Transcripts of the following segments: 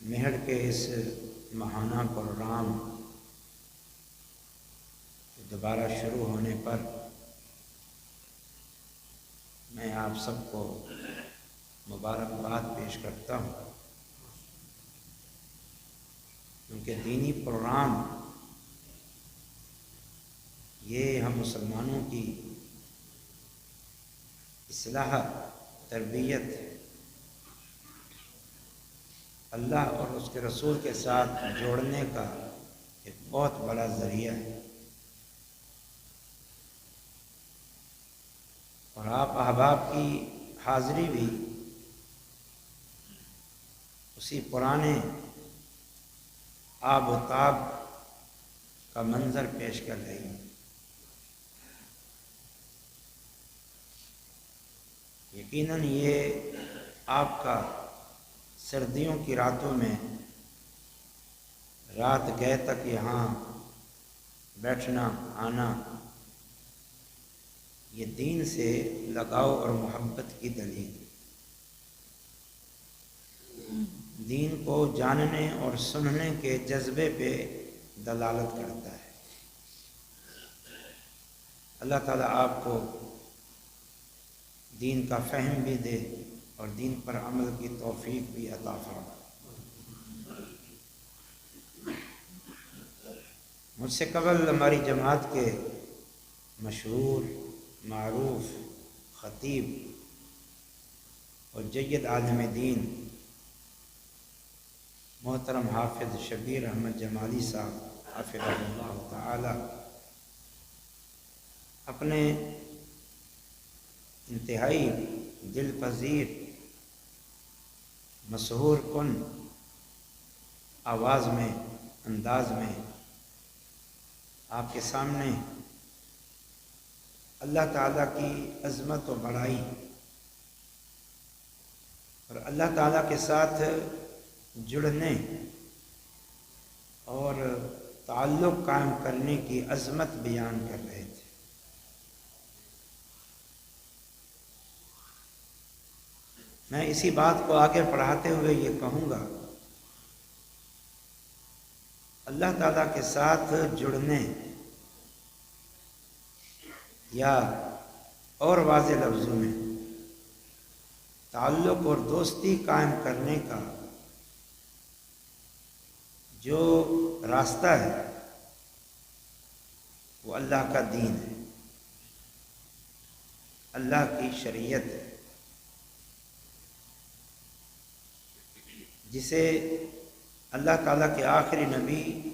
مہر کے اس ماہانہ پروگرام دوبارہ شروع ہونے پر میں آپ سب کو مبارکباد پیش کرتا ہوں، کیونکہ دینی پروگرام یہ ہم مسلمانوں کی اصلاح، تربیت، اللہ اور اس کے رسول کے ساتھ جوڑنے کا ایک بہت بڑا ذریعہ ہے۔ اور آپ احباب کی حاضری بھی اسی پرانے آب و تاب کا منظر پیش کر رہی ہے۔ یقیناً یہ آپ کا سردیوں کی راتوں میں رات گئے تک یہاں بیٹھنا آنا، یہ دین سے لگاؤ اور محبت کی دلیل، دین کو جاننے اور سننے کے جذبے پہ دلالت کرتا ہے۔ اللہ تعالیٰ آپ کو دین کا فہم بھی دے اور دین پر عمل کی توفیق بھی عطا فرمائے۔ مجھ سے قبل ہماری جماعت کے مشہور، معروف خطیب اور جید عالم دین محترم حافظ شبیر احمد جمالی صاحب حفظہ اللہ تعالی اپنے انتہائی دل پذیر، مسحور کن آواز میں، انداز میں آپ کے سامنے اللہ تعالیٰ کی عظمت و بڑائی اور اللہ تعالیٰ کے ساتھ جڑنے اور تعلق قائم کرنے کی عظمت بیان کر رہے تھے۔ میں اسی بات کو آگے بڑھاتے ہوئے یہ کہوں گا، اللہ تعالیٰ کے ساتھ جڑنے یا اور واضح لفظوں میں تعلق اور دوستی قائم کرنے کا جو راستہ ہے وہ اللہ کا دین ہے، اللہ کی شریعت ہے، جسے اللہ تعالیٰ کے آخری نبی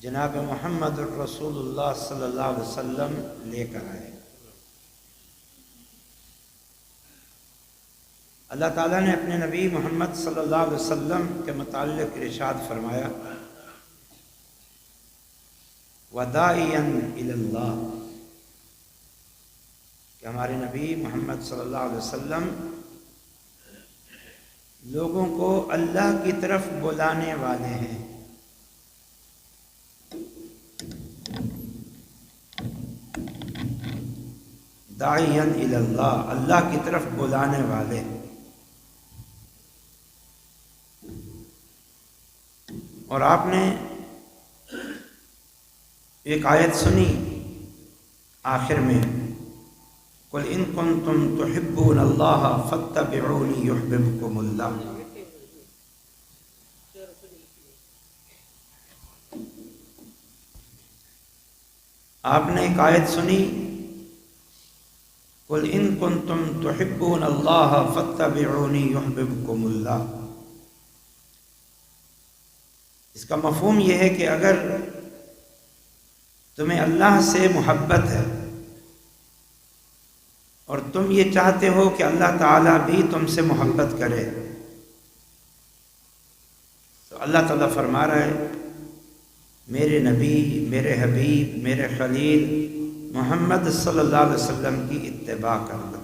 جناب محمد الرسول اللہ صلی اللہ علیہ وسلم لے کر آئے۔ اللہ تعالیٰ نے اپنے نبی محمد صلی اللہ علیہ وسلم کے متعلق ارشاد فرمایا، وَدَاعِيًا إِلَى اللَّهِ، کہ ہمارے نبی محمد صلی اللہ علیہ وسلم لوگوں کو اللہ کی طرف بلانے والے ہیں۔ داعیاً الی اللہ، اللہ کی طرف بلانے والے۔ اور آپ نے ایک آیت سنی آخر میں، قُلْ إِن كُنتُمْ تُحِبُّونَ اللَّهَ فَاتَّبِعُونِي يُحْبِبْكُمُ اللَّهُ۔ آپ نے ایک آیت سنی، قُلْ إِن كُنتُمْ تُحِبُّونَ اللَّهَ فَاتَّبِعُونِي يُحْبِبْكُمُ اللَّهُ۔ اس کا مفہوم یہ ہے کہ اگر تمہیں اللہ سے محبت ہے اور تم یہ چاہتے ہو کہ اللہ تعالیٰ بھی تم سے محبت کرے، تو اللہ تعالیٰ فرما رہا ہے میرے نبی، میرے حبیب، میرے خلیل محمد صلی اللہ علیہ وسلم کی اتباع کر لو۔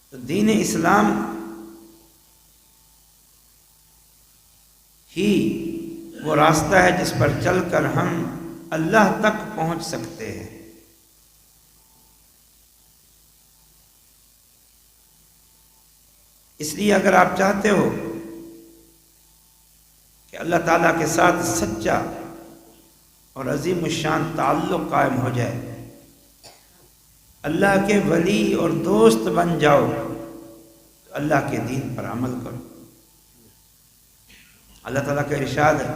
تو دین اسلام ہی وہ راستہ ہے جس پر چل کر ہم اللہ تک پہنچ سکتے ہیں۔ اس لیے اگر آپ چاہتے ہو کہ اللہ تعالیٰ کے ساتھ سچا اور عظیم الشان تعلق قائم ہو جائے، اللہ کے ولی اور دوست بن جاؤ، تو اللہ کے دین پر عمل کرو۔ اللہ تعالیٰ کا ارشاد ہے،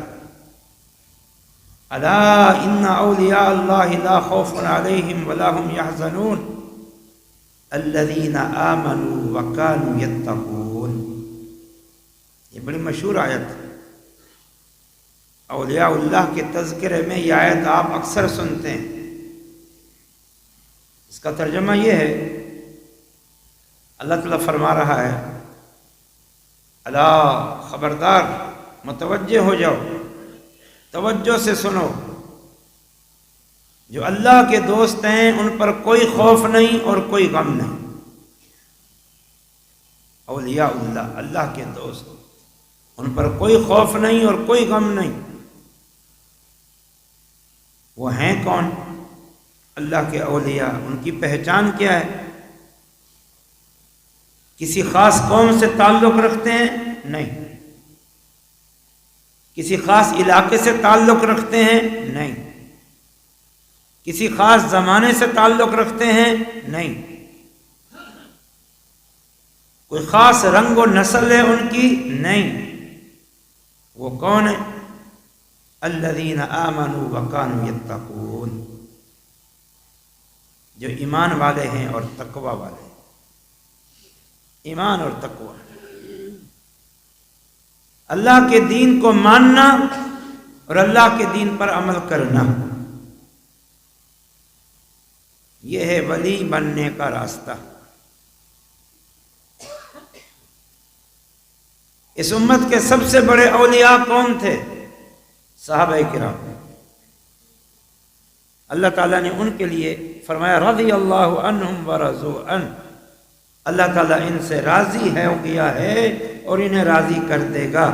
الا ان اولیاء اللہ لا خوف علیہم ولا هم يحزنون الذین آمنوا وکانوا یتقون۔ یہ بڑی مشہور آیت ہے، اولیاء اللہ کے تذکرے میں یہ آیت آپ اکثر سنتے ہیں۔ اس کا ترجمہ یہ ہے، اللہ تعالیٰ فرما رہا ہے، الا خبردار، متوجہ ہو جاؤ، توجہ سے سنو، جو اللہ کے دوست ہیں ان پر کوئی خوف نہیں اور کوئی غم نہیں۔ اولیاء اللہ، اللہ کے دوست، ان پر کوئی خوف نہیں اور کوئی غم نہیں۔ وہ ہیں کون؟ اللہ کے اولیاء۔ ان کی پہچان کیا ہے؟ کسی خاص قوم سے تعلق رکھتے ہیں؟ نہیں۔ کسی خاص علاقے سے تعلق رکھتے ہیں؟ نہیں۔ کسی خاص زمانے سے تعلق رکھتے ہیں؟ نہیں۔ کوئی خاص رنگ و نسل ہے ان کی؟ نہیں۔ وہ کون ہے؟ الذین آمنوا وکانوا یتقون، جو ایمان والے ہیں اور تقوی والے ہیں۔ ایمان اور تقوی، اللہ کے دین کو ماننا اور اللہ کے دین پر عمل کرنا، یہ ہے ولی بننے کا راستہ۔ اس امت کے سب سے بڑے اولیاء کون تھے؟ صحابہ کرام۔ اللہ تعالیٰ نے ان کے لیے فرمایا رضی اللہ عنہم ورضوا عنہ، اللہ تعالیٰ ان سے راضی ہے، گیا ہے اور انہیں راضی کر دے گا۔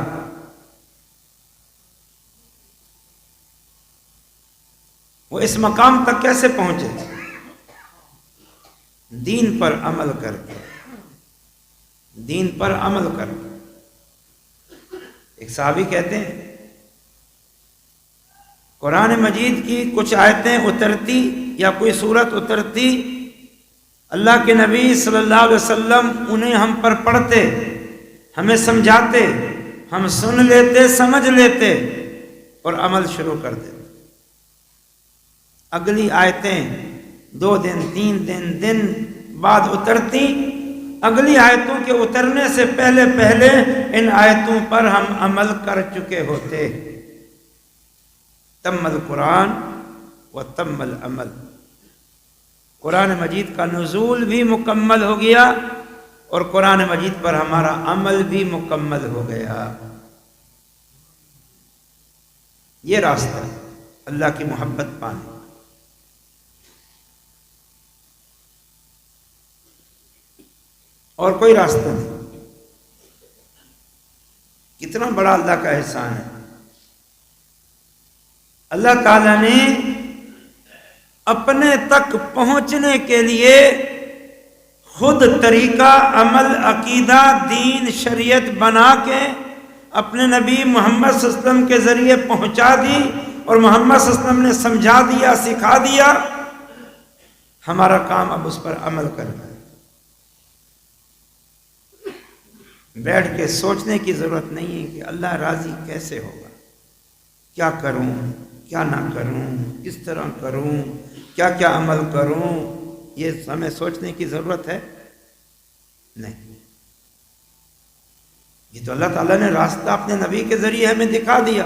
وہ اس مقام تک کیسے پہنچے؟ دین پر عمل کر کے، دین پر عمل کر کے۔ ایک صحابی کہتے ہیں قرآن مجید کی کچھ آیتیں اترتی یا کوئی سورت اترتی، اللہ کے نبی صلی اللہ علیہ وسلم انہیں ہم پر پڑھتے، ہمیں سمجھاتے، ہم سن لیتے، سمجھ لیتے اور عمل شروع کر دیتے۔ اگلی آیتیں 2 دن 3 دن بعد اترتی، اگلی آیتوں کے اترنے سے پہلے پہلے ان آیتوں پر ہم عمل کر چکے ہوتے۔ تم القرآن و تم العمل، قرآن مجید کا نزول بھی مکمل ہو گیا اور قرآن مجید پر ہمارا عمل بھی مکمل ہو گیا۔ یہ راستہ ہے اللہ کی محبت پانے۔ اور کوئی راستہ نہیں۔ کتنا بڑا اللہ کا احسان ہے۔ اللہ تعالیٰ نے اپنے تک پہنچنے کے لیے خود طریقہ، عمل، عقیدہ، دین، شریعت بنا کے اپنے نبی محمد صلی اللہ علیہ وسلم کے ذریعے پہنچا دی، اور محمد صلی اللہ علیہ وسلم نے سمجھا دیا، سکھا دیا۔ ہمارا کام اب اس پر عمل کرنا ہے۔ بیٹھ کے سوچنے کی ضرورت نہیں ہے کہ اللہ راضی کیسے ہوگا، کیا کروں، کیا نہ کروں، کس طرح کروں، کیا کیا عمل کروں، یہ ہمیں سوچنے کی ضرورت ہے نہیں۔ یہ تو اللہ تعالیٰ نے راستہ اپنے نبی کے ذریعے ہمیں دکھا دیا،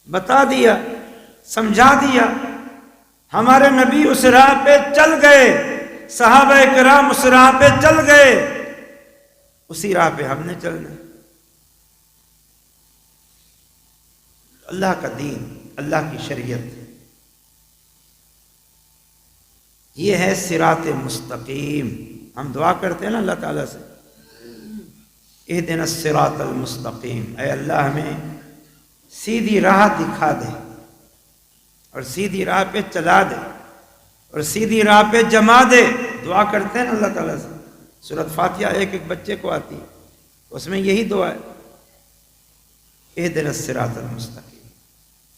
بتا دیا، سمجھا دیا۔ ہمارے نبی اس راہ پہ چل گئے، صحابہ کرام اس راہ پہ چل گئے، اسی راہ پہ ہم نے چلنا۔ اللہ کا دین، اللہ کی شریعت، یہ ہے صراط مستقیم۔ ہم دعا کرتے ہیں نا اللہ تعالیٰ سے، اہدنا الصراط المستقیم، اے اللہ ہمیں سیدھی راہ دکھا دے اور سیدھی راہ پہ چلا دے اور سیدھی راہ پہ جما دے۔ دعا کرتے ہیں نا اللہ تعالیٰ سے، سورۃ فاتحہ ایک ایک بچے کو آتی ہے، اس میں یہی دعا ہے، اہدنا الصراط المستقیم۔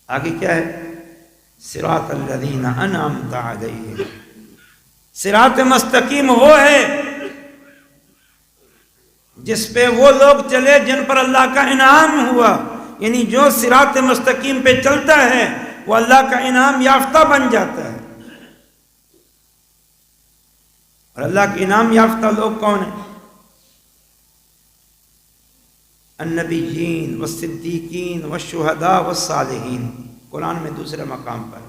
آگے کیا ہے؟ صراط الذین انعمت علیہم۔ صراط مستقیم وہ ہے جس پہ وہ لوگ چلے جن پر اللہ کا انعام ہوا، یعنی جو صراط مستقیم پہ چلتا ہے وہ اللہ کا انعام یافتہ بن جاتا ہے۔ اور اللہ کے انعام یافتہ لوگ کون ہیں؟ النبیین والصدیقین والشہداء والصالحین، قرآن میں دوسرے مقام پر۔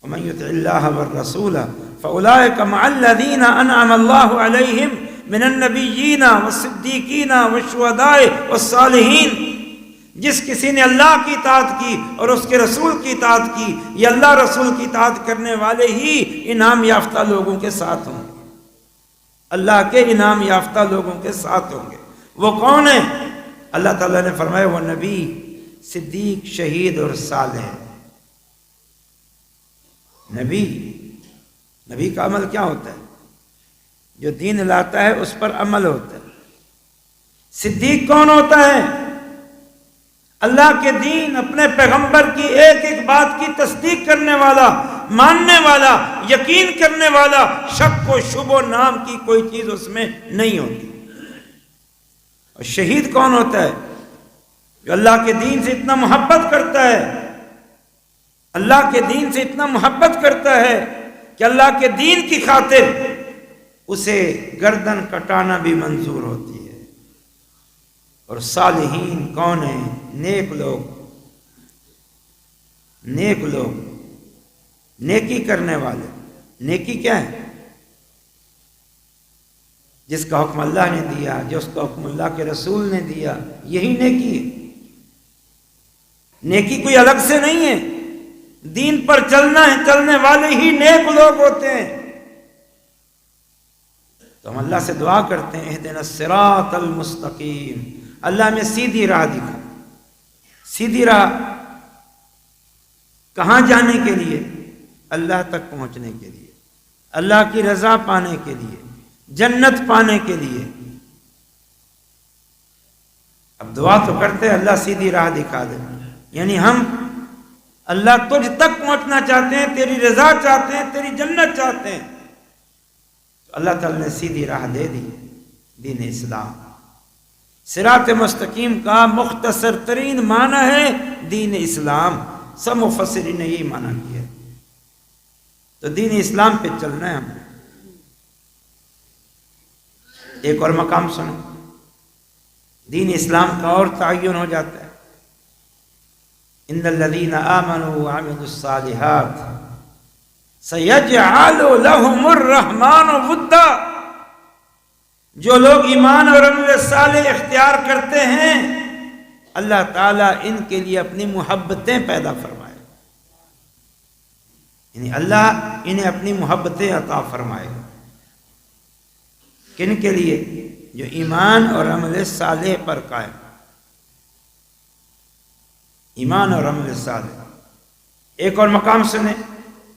ومن يطع الله والرسول فأولئك مع الذين أنعم الله عليهم من النبيين والصديقين والشهداء والصالحين۔ جس کسی نے اللہ کی اطاعت کی اور اس کے رسول کی اطاعت کی، یہ اللہ رسول کی اطاعت کرنے والے ہی انعام یافتہ لوگوں کے ساتھ ہوں گے، اللہ کے انعام یافتہ لوگوں کے ساتھ ہوں گے۔ وہ کون ہیں؟ اللہ تعالیٰ نے فرمایا وہ نبی، صدیق، شہید اور صالح۔ نبی کا عمل کیا ہوتا ہے؟ جو دین لاتا ہے اس پر عمل ہوتا ہے۔ صدیق کون ہوتا ہے؟ اللہ کے دین، اپنے پیغمبر کی ایک ایک بات کی تصدیق کرنے والا، ماننے والا، یقین کرنے والا، شک و شبہ نام کی کوئی چیز اس میں نہیں ہوتی۔ اور شہید کون ہوتا ہے؟ جو اللہ کے دین سے اتنا محبت کرتا ہے، اللہ کے دین سے اتنا محبت کرتا ہے کہ اللہ کے دین کی خاطر اسے گردن کٹانا بھی منظور ہوتی ہے۔ اور صالحین کون ہیں؟ نیک لوگ، نیک لوگ، نیکی کرنے والے۔ نیکی کیا ہے؟ جس کا حکم اللہ نے دیا، جس کا حکم اللہ کے رسول نے دیا، یہی نیکی ہے۔ نیکی کوئی الگ سے نہیں ہے، دین پر چلنا ہے، چلنے والے ہی نیک لوگ ہوتے ہیں۔ تو ہم اللہ سے دعا کرتے ہیں اہدنا الصراط المستقیم، اللہ ہمیں سیدھی راہ دکھا۔ سیدھی راہ کہاں جانے کے لیے؟ اللہ تک پہنچنے کے لیے، اللہ کی رضا پانے کے لیے، جنت پانے کے لیے۔ اب دعا تو کرتے ہیں اللہ سیدھی راہ دکھا دے، یعنی ہم اللہ تجھ تک پہنچنا چاہتے ہیں، تیری رضا چاہتے ہیں، تیری جنت چاہتے ہیں۔ تو اللہ تعالیٰ نے سیدھی راہ دے دی، دین اسلام۔ صراط مستقیم کا مختصر ترین معنی ہے دین اسلام، سب مفسرین نے یہی معنی کیا ہے۔ تو دین اسلام پہ چلنا ہے ہمیں۔ ایک اور مقام سنیں، دین اسلام کا اور تعین ہو جاتا ہے، ان الذین آمنوا وعملوا الصالحات سیجعل لهم الرحمن ودا۔ جو لوگ ایمان اور عمل صالح اختیار کرتے ہیں، اللہ تعالیٰ ان کے لیے اپنی محبتیں پیدا فرمائے، یعنی اللہ انہیں اپنی محبتیں عطا فرمائے۔ کن کے لیے؟ جو ایمان اور عمل صالح پر قائم، ایمان اور عمل صالح۔ ایک اور مقام سنیں،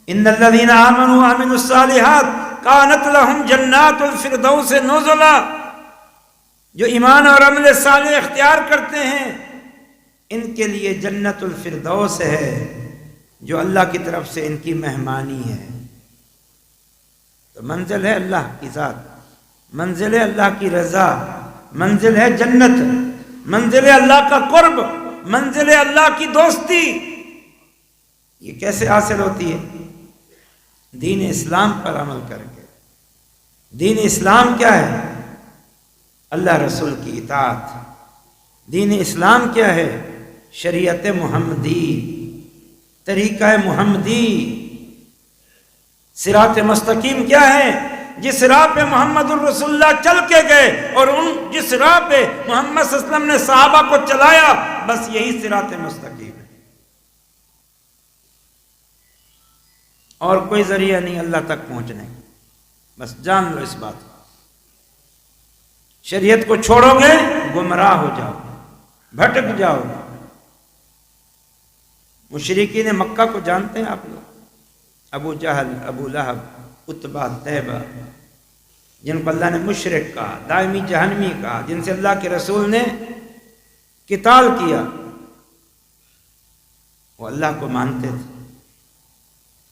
ان الذین آمنوا وعملوا الصالحات کانت لہم جنات الفردوس نزلا۔ جو ایمان اور عمل صالح اختیار کرتے ہیں ان کے لیے جنت الفردوس ہے، جو اللہ کی طرف سے ان کی مہمانی ہے۔ تو منزل ہے اللہ کی ذات، منزل ہے اللہ کی رضا، منزل ہے جنت، منزل ہے اللہ کا قرب، منزل ہے اللہ کی دوستی۔ یہ کیسے حاصل ہوتی ہے؟ دین اسلام پر عمل کر کے۔ دین اسلام کیا ہے؟ اللہ رسول کی اطاعت۔ دین اسلام کیا ہے؟ شریعت محمدی، طریقہ محمدی۔ صراط مستقیم کیا ہے؟ جس راہ پہ محمد الرسول اللہ چل کے گئے اور جس راہ پہ محمد صلی اللہ علیہ وسلم نے صحابہ کو چلایا، بس یہی صراط مستقیم ہے۔ اور کوئی ذریعہ نہیں اللہ تک پہنچنے کا، بس جان لو اس بات کو۔ شریعت کو چھوڑو گے گمراہ ہو جاؤ، بھٹک جاؤ۔ مشرکین مکہ کو جانتے ہیں آپ لوگ، ابو جہل، ابو لہب، اتبا طیبہ، جن کو اللہ نے مشرک کہا، دائمی جہنمی کہا، جن سے اللہ کے رسول نے قتال کیا، وہ اللہ کو مانتے تھے،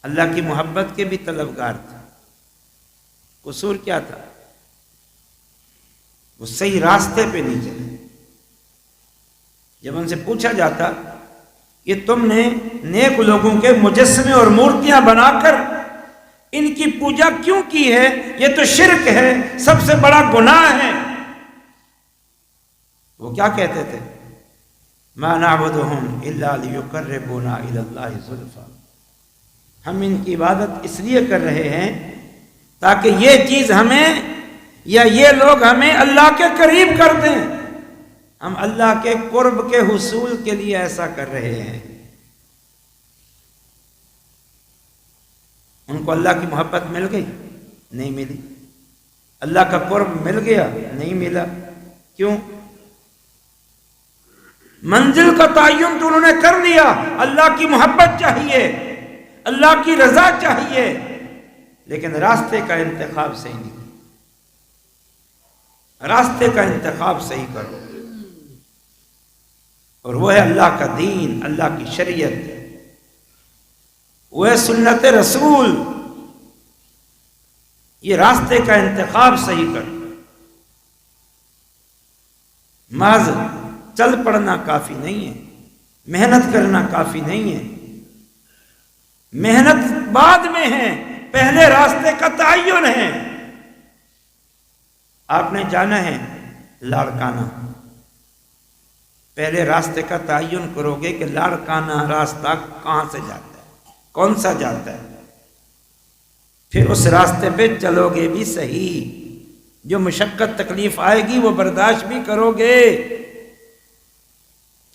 اللہ کی محبت کے بھی طلبگار تھے۔ قصور کیا تھا؟ وہ صحیح راستے پہ نہیں چلے۔ جب ان سے پوچھا جاتا کہ تم نے نیک لوگوں کے مجسمے اور مورتیاں بنا کر ان کی پوجا کیوں کی ہے؟ یہ تو شرک ہے، سب سے بڑا گناہ ہے۔ وہ کیا کہتے تھے؟ ما نعبدهم الا ليقربونا الى الله زلفا، ہم ان کی عبادت اس لیے کر رہے ہیں تاکہ یہ چیز ہمیں یا یہ لوگ ہمیں اللہ کے قریب کر دیں، ہم اللہ کے قرب کے حصول کے لیے ایسا کر رہے ہیں۔ ان کو اللہ کی محبت مل گئی؟ نہیں ملی۔ اللہ کا قرب مل گیا؟ نہیں ملا۔ کیوں؟ منزل کا تعین تو انہوں نے کر لیا، اللہ کی محبت چاہیے، اللہ کی رضا چاہیے، لیکن راستے کا انتخاب صحیح نہیں۔ راستے کا انتخاب صحیح کرو، اور وہ ہے اللہ کا دین، اللہ کی شریعت، وہ ہے سنت رسول۔ یہ راستے کا انتخاب صحیح کرو۔ محض چل پڑنا کافی نہیں ہے، محنت کرنا کافی نہیں ہے۔ محنت بعد میں ہے، پہلے راستے کا تعین ہے۔ آپ نے جانا ہے لاڑکانہ، پہلے راستے کا تعین کرو گے کہ لاڑکانہ راستہ کہاں سے جاتا ہے، کون سا جاتا ہے، پھر اس راستے پہ چلو گے بھی صحیح، جو مشقت تکلیف آئے گی وہ برداشت بھی کرو گے،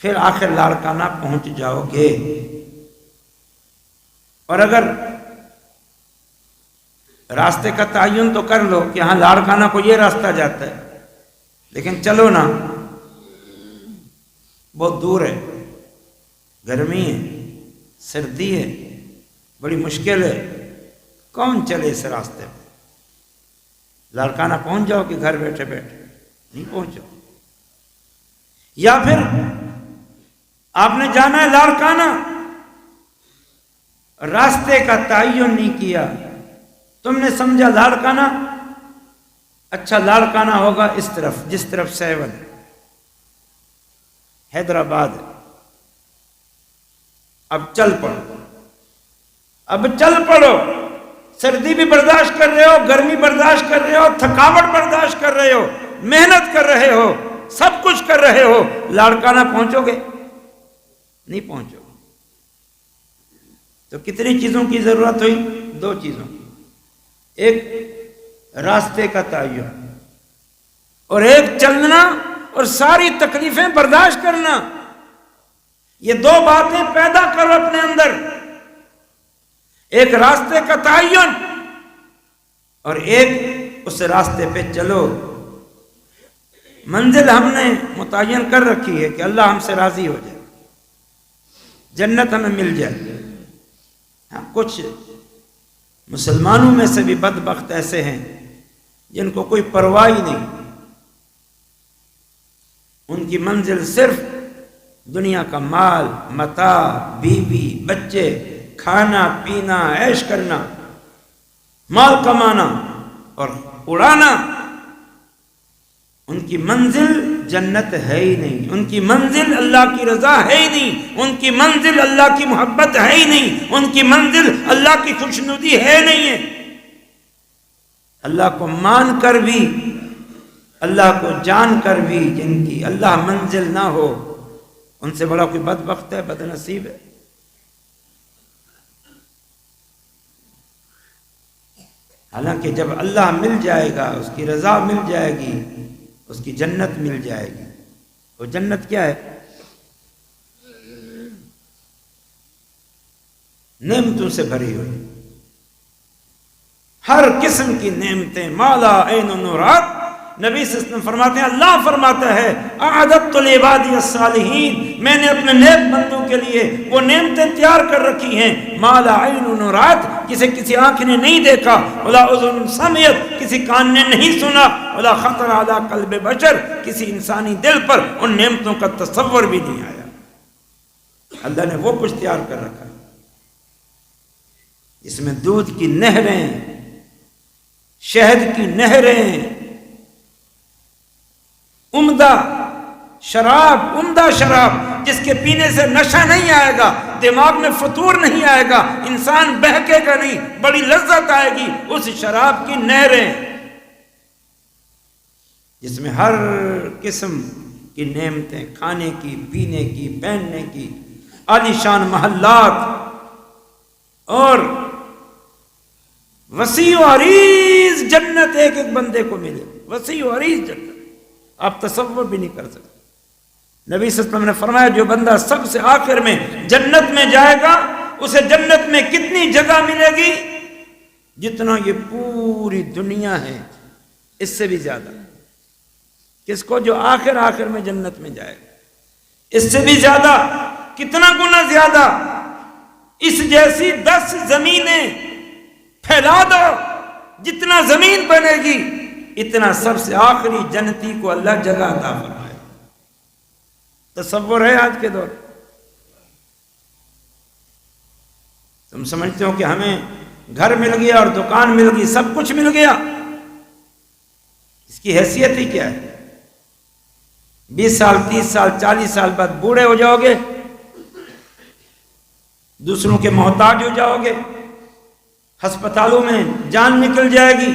پھر آخر لاڑکانہ پہنچ جاؤ گے۔ اور اگر راستے کا تعین تو کر لو کہ ہاں لاڑکانہ کو یہ راستہ جاتا ہے، لیکن چلو نا، بہت دور ہے، گرمی ہے، سردی ہے، بڑی مشکل ہے، کون چلے اس راستے پہ؟ لاڑکانہ پہنچ جاؤ کہ گھر بیٹھے بیٹھے نہیں پہنچو۔ یا پھر آپ نے جانا ہے لاڑکانہ، راستے کا تعین نہیں کیا، تم نے سمجھا لاڑکانہ، اچھا لاڑکانہ ہوگا اس طرف، جس طرف سیون ہے، حیدرآباد ہے، اب چل پڑو، اب چل پڑو، سردی بھی برداشت کر رہے ہو، گرمی برداشت کر رہے ہو، تھکاوٹ برداشت کر رہے ہو، محنت کر رہے ہو، سب کچھ کر رہے ہو، لاڑکانہ پہنچو گے؟ نہیں پہنچو گے۔ تو کتنی چیزوں کی ضرورت ہوئی؟ دو چیزوں کی، ایک راستے کا تعین اور ایک چلنا اور ساری تکلیفیں برداشت کرنا۔ یہ دو باتیں پیدا کرو اپنے اندر، ایک راستے کا تعین اور ایک اس راستے پہ چلو۔ منزل ہم نے متعین کر رکھی ہے کہ اللہ ہم سے راضی ہو جائے، جنت ہمیں مل جائے۔ ہاں، کچھ مسلمانوں میں سے بھی بدبخت ایسے ہیں جن کو کوئی پرواہ ہی نہیں، ان کی منزل صرف دنیا کا مال، متاع، بیوی، بچے، کھانا پینا، عیش کرنا، مال کمانا اور اڑانا۔ ان کی منزل جنت ہے ہی نہیں، ان کی منزل اللہ کی رضا ہے ہی نہیں، ان کی منزل اللہ کی محبت ہے ہی نہیں، ان کی منزل اللہ کی خوشنودی ہے نہیں ہے۔ اللہ کو مان کر بھی، اللہ کو جان کر بھی جن کی اللہ منزل نہ ہو، ان سے بڑا کوئی بدبخت ہے، بد نصیب ہے۔ حالانکہ جب اللہ مل جائے گا، اس کی رضا مل جائے گی، اس کی جنت مل جائے گی۔ وہ جنت کیا ہے؟ نعمتوں سے بھری ہوئی، ہر قسم کی نعمتیں، مالا عین نورات، نبی صلی اللہ علیہ وسلم فرماتے ہیں اللہ فرماتا ہے اعددت لعبادی الصالحین، میں نے اپنے نیک بندوں کے لیے وہ نعمتیں تیار کر رکھی ہیں ما لا عین رات، جسے کسی آنکھ نے نہیں دیکھا، ولا اذن سمعت، کسی کان نے نہیں سنا، ولا خطر علی قلب بشر، کسی انسانی دل پر ان نعمتوں کا تصور بھی نہیں آیا۔ اللہ نے وہ کچھ تیار کر رکھا جس میں دودھ کی نہریں، شہد کی نہریں، عمدہ شراب جس کے پینے سے نشہ نہیں آئے گا، دماغ میں فطور نہیں آئے گا، انسان بہکے گا نہیں، بڑی لذت آئے گی اس شراب کی نہریں جس میں ہر قسم کی نعمتیں، کھانے کی، پینے کی، پہننے کی، عالیشان محلات، اور وسیع و عریض جنت ایک ایک بندے کو ملے، وسیع و عریض جنت آپ تصور بھی نہیں کر سکتے۔ نبی صلی اللہ علیہ وسلم نے فرمایا جو بندہ سب سے آخر میں جنت میں جائے گا اسے جنت میں کتنی جگہ ملے گی؟ جتنا یہ پوری دنیا ہے اس سے بھی زیادہ۔ کس کو؟ جو آخر میں جنت میں جائے گا، اس سے بھی زیادہ، کتنا گنا زیادہ؟ اس جیسی 10 زمینیں پھیلا دو، جتنا زمین بنے گی اتنا سب سے آخری جنتی کو اللہ جگہ عطا فرمائے۔ تصور ہے آج کے دور؟ تم سمجھتے ہو کہ ہمیں گھر مل گیا اور دکان مل گئی، سب کچھ مل گیا، اس کی حیثیت ہی کیا ہے؟ 20 سال 30 سال 40 سال بعد بوڑھے ہو جاؤ گے، دوسروں کے محتاج ہو جاؤ گے، ہسپتالوں میں جان نکل جائے گی،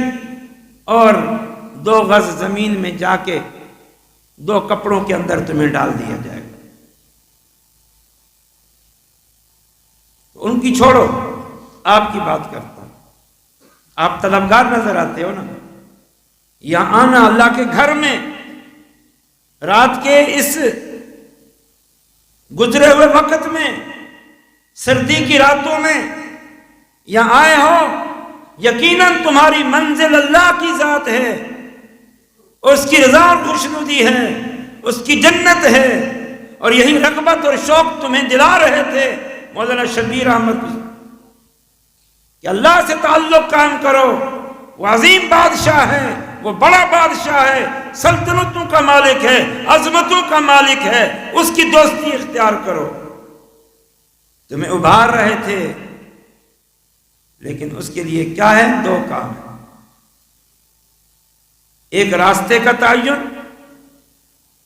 اور 2 گز زمین میں جا کے 2 کپڑوں کے اندر تمہیں ڈال دیا جائے گا۔ ان کی چھوڑو، آپ کی بات کرتا ہوں۔ آپ طلبگار نظر آتے ہو نا، یہاں آنا اللہ کے گھر میں رات کے اس گزرے ہوئے وقت میں، سردی کی راتوں میں یہاں آئے ہو، یقیناً تمہاری منزل اللہ کی ذات ہے، اس کی رضا اور خوشنودی ہے، اس کی جنت ہے، اور یہی رغبت اور شوق تمہیں دلا رہے تھے مولانا شبیر احمد کہ اللہ سے تعلق قائم کرو، وہ عظیم بادشاہ ہے، وہ بڑا بادشاہ ہے، سلطنتوں کا مالک ہے، عظمتوں کا مالک ہے، اس کی دوستی اختیار کرو۔ تمہیں ابھار رہے تھے، لیکن اس کے لیے کیا ہے؟ 2 کام ہے، ایک راستے کا تعین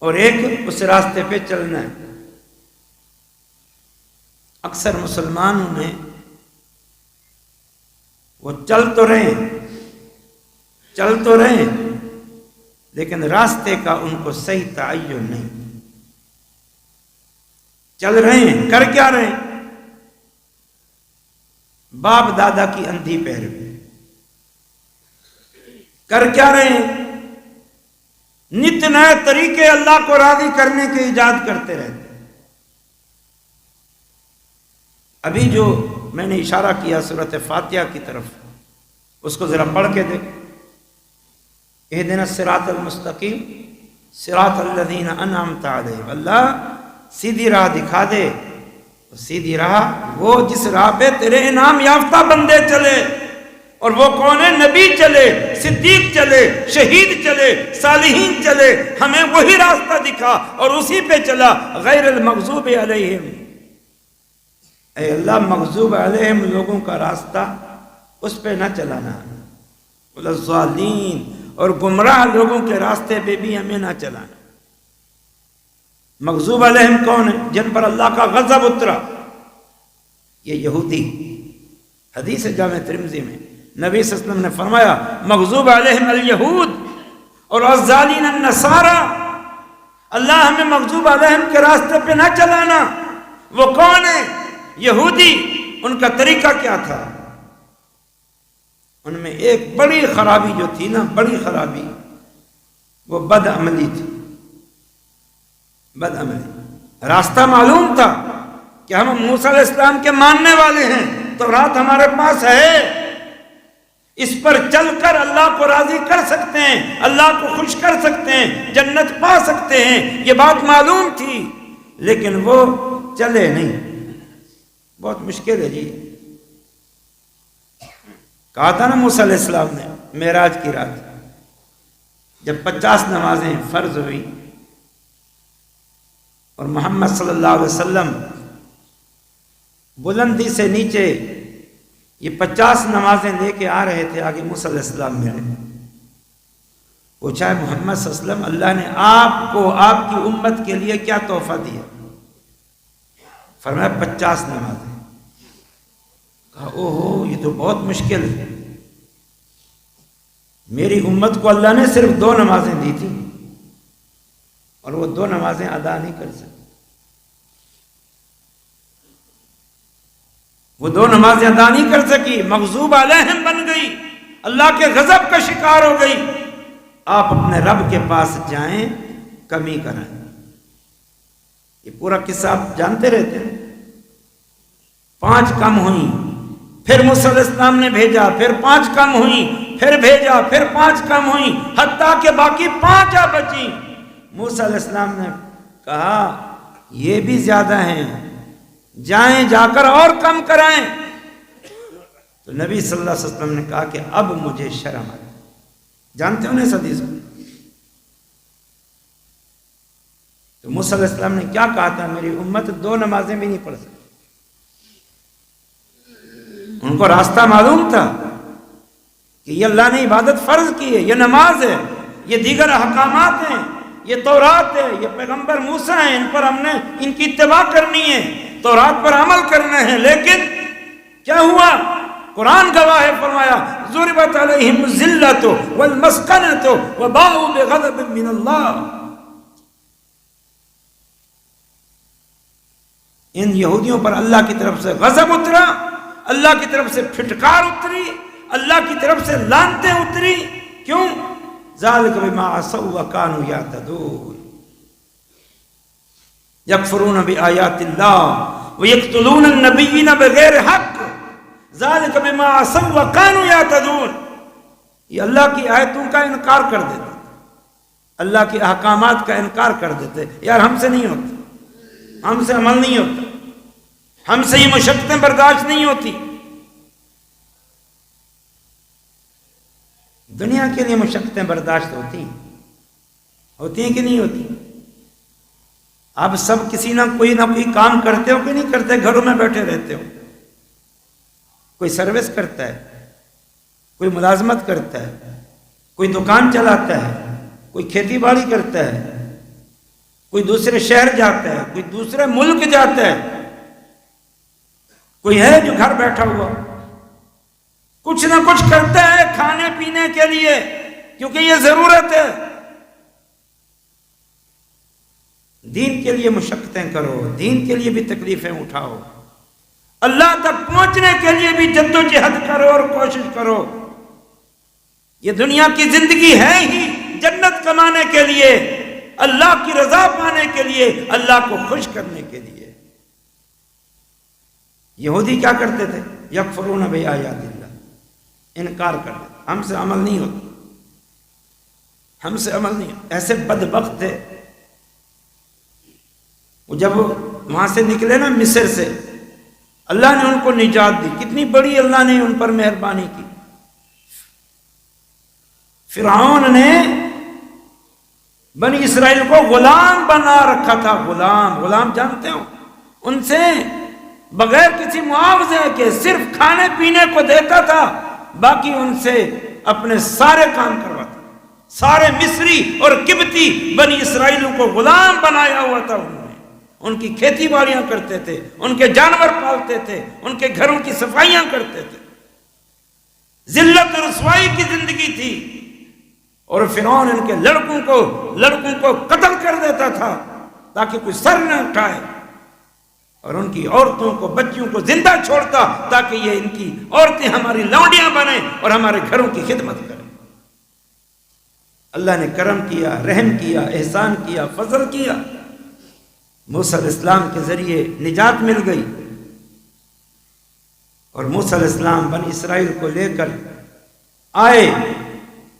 اور ایک اس راستے پہ چلنا ہے۔ اکثر مسلمانوں نے وہ چل تو رہے لیکن راستے کا ان کو صحیح تعین نہیں۔ چل رہے ہیں، کر کیا رہے ہیں؟ باپ دادا کی اندھی پیروی، کر کیا رہے ہیں؟ نت نئے طریقے اللہ کو راضی کرنے کے ایجاد کرتے رہتے ہیں۔ ابھی جو میں نے اشارہ کیا سورۃ فاتحہ کی طرف، اس کو ذرا پڑھ کے دیکھ، اہدنا الصراط المستقیم صراط الذین انعمت علیہم، اللہ سیدھی راہ دکھا دے، سیدھی راہ وہ جس راہ پہ تیرے انعام یافتہ بندے چلے، اور وہ کون ہے؟ نبی چلے، صدیق چلے، شہید چلے، صالحین چلے، ہمیں وہی راستہ دکھا اور اسی پہ چلا، غیر المغضوب علیہم۔ اے اللہ مغضوب علیہم لوگوں کا راستہ اس پہ نہ چلانا، والضالین اور گمراہ لوگوں کے راستے پہ بھی ہمیں نہ چلانا۔ مغضوب علیہم کون ہے؟ جن پر اللہ کا غضب اترا، یہ یہودی۔ حدیث جامع ترمذی میں نبی صلی اللہ علیہ وسلم نے فرمایا مغضوب علیہم الیہود اور الضالین النصارى، اللہ ہمیں مغضوب علیہم کے راستے پہ نہ چلانا۔ وہ کون ہے؟ یہودی۔ ان کا طریقہ کیا تھا؟ ان میں ایک بڑی خرابی جو تھی نا، بڑی خرابی، وہ بد عملی تھی۔ بد عملی۔ راستہ معلوم تھا کہ ہم موسیٰ علیہ السلام کے ماننے والے ہیں، تو رات ہمارے پاس ہے، اس پر چل کر اللہ کو راضی کر سکتے ہیں، اللہ کو خوش کر سکتے ہیں، جنت پا سکتے ہیں، یہ بات معلوم تھی، لیکن وہ چلے نہیں۔ بہت مشکل ہے جی۔ کہا تھا نا موسیٰ علیہ السلام نے معراج کی رات جب 50 نمازیں فرض ہوئی اور محمد صلی اللہ علیہ وسلم بلندی سے نیچے یہ 50 نمازیں لے کے آ رہے تھے، آگے موسیٰ علیہ السلام ملے، پوچھا ہے محمد صلی اللہ علیہ وسلم اللہ نے آپ کو آپ کی امت کے لیے کیا تحفہ دیا؟ فرمایا 50 نمازیں۔ کہا اوہو یہ تو بہت مشکل ہے، میری امت کو اللہ نے صرف 2 نمازیں دی تھی اور وہ 2 نمازیں ادا نہیں کر سکی، وہ 2 نمازیں ادا نہیں کر سکی، مغضوب علیہم بن گئی، اللہ کے غضب کا شکار ہو گئی۔ آپ اپنے رب کے پاس جائیں، کمی کرائیں۔ یہ پورا قصہ آپ جانتے رہتے ہیں۔ 5 کم ہوئیں، پھر موسیٰ علیہ السلام نے بھیجا، پھر 5 کم ہوئیں، پھر بھیجا، پھر 5 کم ہوئیں، حتیٰ کہ باقی 5 بچیں۔ موسیٰ علیہ السلام نے کہا یہ بھی زیادہ ہیں، جائیں جا کر اور کم کرائیں۔ تو نبی صلی اللہ علیہ وسلم نے کہا کہ اب مجھے شرم آئی۔ جانتے ہو نا اس حدیث کو؟ تو موسیٰ علیہ السلام نے کیا کہا تھا؟ میری امت 2 نمازیں بھی نہیں پڑھ سکتی۔ ان کو راستہ معلوم تھا کہ یہ اللہ نے عبادت فرض کی ہے، یہ نماز ہے، یہ دیگر احکامات ہیں، یہ تورات ہے، یہ پیغمبر موسیٰ ہیں، ان پر ہم نے ان کی اتباع کرنی ہے، تورات پر عمل کرنا ہے۔ لیکن کیا ہوا؟ قرآن گواہ ہے، فرمایا ضربت علیہم الذلۃ والمسکنۃ وباءوا بغضب من اللہ۔ ان یہودیوں پر اللہ کی طرف سے غضب اترا، اللہ کی طرف سے پھٹکار اتری، اللہ کی طرف سے لعنتیں اتری۔ کیوں؟ ذالک بما عصوا وکانوا یعتدون، یکفرون بآیات اللہ ویقتلون النبیین بغیر حق، ذالک بما عصوا وکانوا یعتدون۔ یہ اللہ کی آیتوں کا انکار کر دیتے، اللہ کے احکامات کا انکار کر دیتے۔ یار ہم سے نہیں ہوتا، ہم سے عمل نہیں ہوتا، ہم سے یہ مشقتیں برداشت نہیں ہوتی۔ دنیا کے لیے مشقتیں برداشت ہوتی ہیں کہ نہیں ہوتی؟ آپ سب کسی نہ کوئی کام کرتے ہو کہ نہیں کرتے؟ گھروں میں بیٹھے رہتے ہو، کوئی سروس کرتا ہے، کوئی ملازمت کرتا ہے، کوئی دکان چلاتا ہے، کوئی کھیتی باڑی کرتا ہے، کوئی دوسرے شہر جاتا ہے، کوئی دوسرے ملک جاتا ہے، کوئی ہے جو گھر بیٹھا ہوا کچھ نہ کچھ کرتا ہے کھانے پینے کے لیے، کیونکہ یہ ضرورت ہے۔ دین کے لیے مشقتیں کرو، دین کے لیے بھی تکلیفیں اٹھاؤ، اللہ تک پہنچنے کے لیے بھی جدوجہد کرو اور کوشش کرو۔ یہ دنیا کی زندگی ہے ہی جنت کمانے کے لیے، اللہ کی رضا پانے کے لیے، اللہ کو خوش کرنے کے لیے۔ یہودی کیا کرتے تھے؟ یکفرون بآیات اللہ، انکار کر دیتے، ہم سے عمل نہیں ہوتا، ہم سے عمل نہیں ہوتا۔ ایسے بدبخت تھے، وہ جب وہاں سے نکلے نا مصر سے، اللہ نے ان کو نجات دی، کتنی بڑی اللہ نے ان پر مہربانی کی۔ فرعون نے بنی اسرائیل کو غلام بنا رکھا تھا، غلام جانتے ہو؟ ان سے بغیر کسی معاوضے کے صرف کھانے پینے کو دیتا تھا، باقی ان سے اپنے سارے کام کرواتا۔ سارے مصری اور قبطی بنی اسرائیلوں کو غلام بنایا ہوا تھا انہوں نے، ان کی کھیتی باڑیاں کرتے تھے، ان کے جانور پالتے تھے، ان کے گھروں کی صفائیاں کرتے تھے۔ ذلت اور رسوائی کی زندگی تھی، اور فرعون ان کے لڑکوں کو قتل کر دیتا تھا تاکہ کوئی سر نہ اٹھائے، اور ان کی عورتوں کو بچیوں کو زندہ چھوڑتا تاکہ یہ ان کی عورتیں ہماری لونڈیاں بنیں اور ہمارے گھروں کی خدمت کریں۔ اللہ نے کرم کیا، رحم کیا، احسان کیا، فضل کیا، موسیٰ علیہ السلام کے ذریعے نجات مل گئی، اور موسیٰ علیہ السلام بنی اسرائیل کو لے کر آئے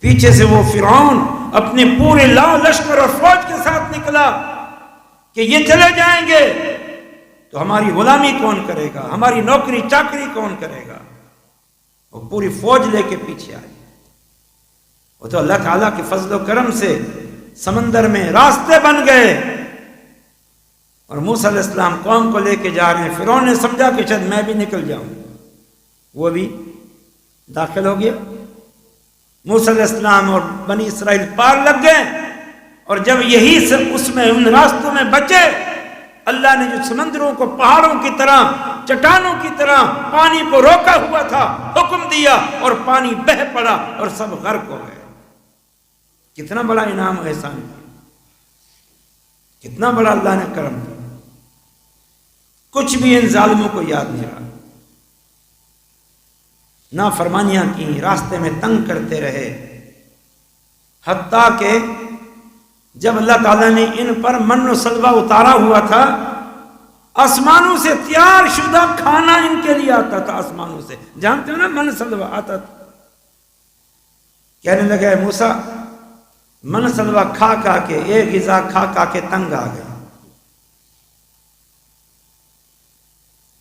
پیچھے سے وہ فرعون اپنے پورے لشکر اور فوج کے ساتھ نکلا کہ یہ چلے جائیں گے تو ہماری غلامی کون کرے گا، ہماری نوکری چاکری کون کرے گا. وہ پوری فوج لے کے پیچھے آئے. وہ تو اللہ تعالیٰ کے فضل و کرم سے سمندر میں راستے بن گئے اور موسیٰ علیہ السلام قوم کو لے کے جا رہے ہیں. فرعون نے سمجھا کہ شاید میں بھی نکل جاؤں، وہ بھی داخل ہو گیا. موسیٰ علیہ السلام اور بنی اسرائیل پار لگ گئے اور جب یہی سے اس میں ان راستوں میں بچے، اللہ نے جو سمندروں کو پہاڑوں کی طرح چٹانوں کی طرح پانی کو روکا ہوا تھا حکم دیا اور پانی بہہ پڑا اور سب غرق ہو گئے. کتنا بڑا انعام و احسان تھا، کتنا بڑا اللہ نے کرم کیا. کچھ بھی ان ظالموں کو یاد نہیں رہا، نافرمانیاں کی، راستے میں تنگ کرتے رہے، حتیٰ کہ جب اللہ تعالیٰ نے ان پر من و سلوہ اتارا ہوا تھا، آسمانوں سے تیار شدہ کھانا ان کے لیے آتا تھا. آسمانوں سے جانتے ہو نا، من سلوہ آتا تھا. کہنے لگے موسیٰ من سلوہ کھا کھا کے، ایک غذا کھا کھا کے تنگ آ گئے.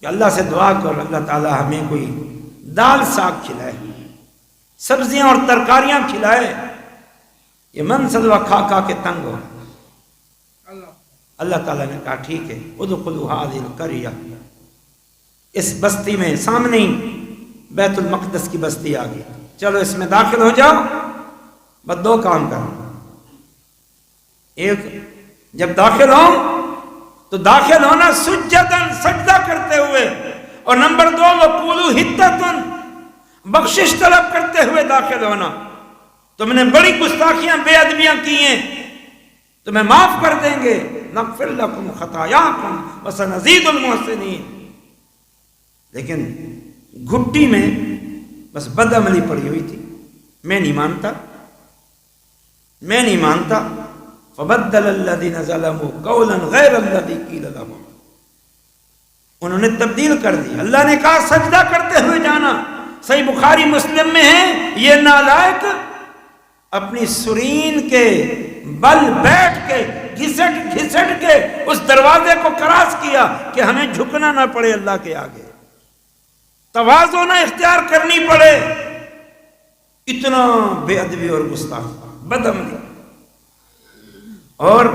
کہ اللہ سے دعا کر اللہ تعالیٰ ہمیں کوئی دال ساگ کھلائے، سبزیاں اور ترکاریاں کھلائے. یہ من سلوہ کھا کھا کے تنگ ہو. اللہ تعالیٰ نے کہا ٹھیک ہے، ادخلوا هذه القرية، اس بستی میں سامنے ہی بیت المقدس کی بستی آ گئی، چلو اس میں داخل ہو جاؤ. بس دو کام کرو، ایک جب داخل ہو تو داخل ہونا سجدن، سجدہ کرتے ہوئے، اور نمبر دو وقولوا حطۃ، بخشش طلب کرتے ہوئے داخل ہونا. تم نے بڑی گستاخیاں بے ادبیاں کی ہیں، تمہیں معاف کر دیں گے. نغفر لکم خطایاکم وسنزید المحسنین. لیکن گھٹی میں بس بد عملی پڑی ہوئی تھی. میں نہیں مانتا، میں نہیں مانتا. فبدل الذین ظلموا قولا غیر الذی قیل لهم، انہوں نے تبدیل کر دی. اللہ نے کہا سجدہ کرتے ہوئے جانا. صحیح بخاری مسلم میں ہے یہ نالائق اپنی سرین کے بل بیٹھ کے گھسٹ گھسٹ کے اس دروازے کو کراس کیا کہ ہمیں جھکنا نہ پڑے اللہ کے آگے، تواضع نہ اختیار کرنی پڑے. اتنا بے ادبی اور گستاخ، بد عملی. اور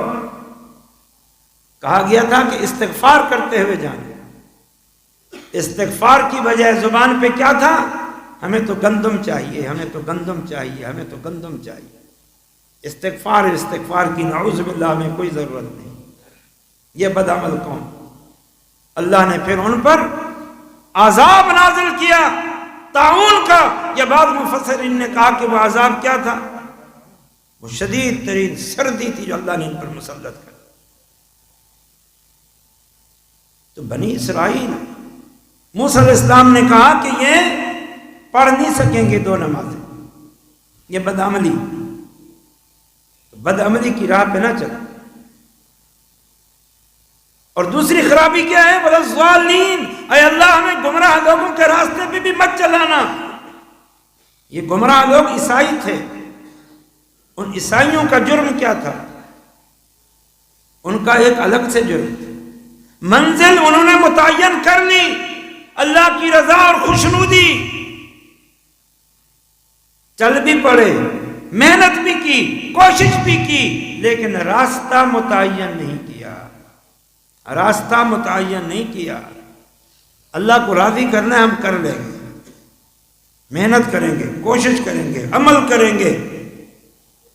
کہا گیا تھا کہ استغفار کرتے ہوئے جانا. استغفار کی بجائے زبان پہ کیا تھا؟ ہمیں تو گندم چاہیے، ہمیں تو گندم چاہیے، ہمیں تو گندم چاہیے. استغفار کی نعوذ باللہ میں کوئی ضرورت نہیں. یہ بدعمل قوم. اللہ نے پھر ان پر عذاب نازل کیا طاعون کا. یہ بعض مفسرین نے کہا کہ وہ عذاب کیا تھا؟ وہ شدید ترین سردی تھی جو اللہ نے ان پر مسلط کر. تو بنی اسرائیل، موسیٰ علیہ السلام نے کہا کہ یہ پڑھ نہیں سکیں گے دو نمازیں، یہ بدعملی، بدعملی کی راہ پہ نہ چل. اور دوسری خرابی کیا ہے؟ وَلَلظَّالِّينَ، اے اللہ ہمیں گمراہ لوگوں کے راستے پہ بھی مت چلانا. یہ گمراہ لوگ عیسائی تھے. ان عیسائیوں کا جرم کیا تھا؟ ان کا ایک الگ سے جرم تھا. منزل انہوں نے متعین کر لی، اللہ کی رضا اور خوشنودی. چل بھی پڑے، محنت بھی کی، کوشش بھی کی، لیکن راستہ متعین نہیں کیا. راستہ متعین نہیں کیا. اللہ کو راضی کرنا ہے، ہم کر لیں گے، محنت کریں گے، کوشش کریں گے، عمل کریں گے،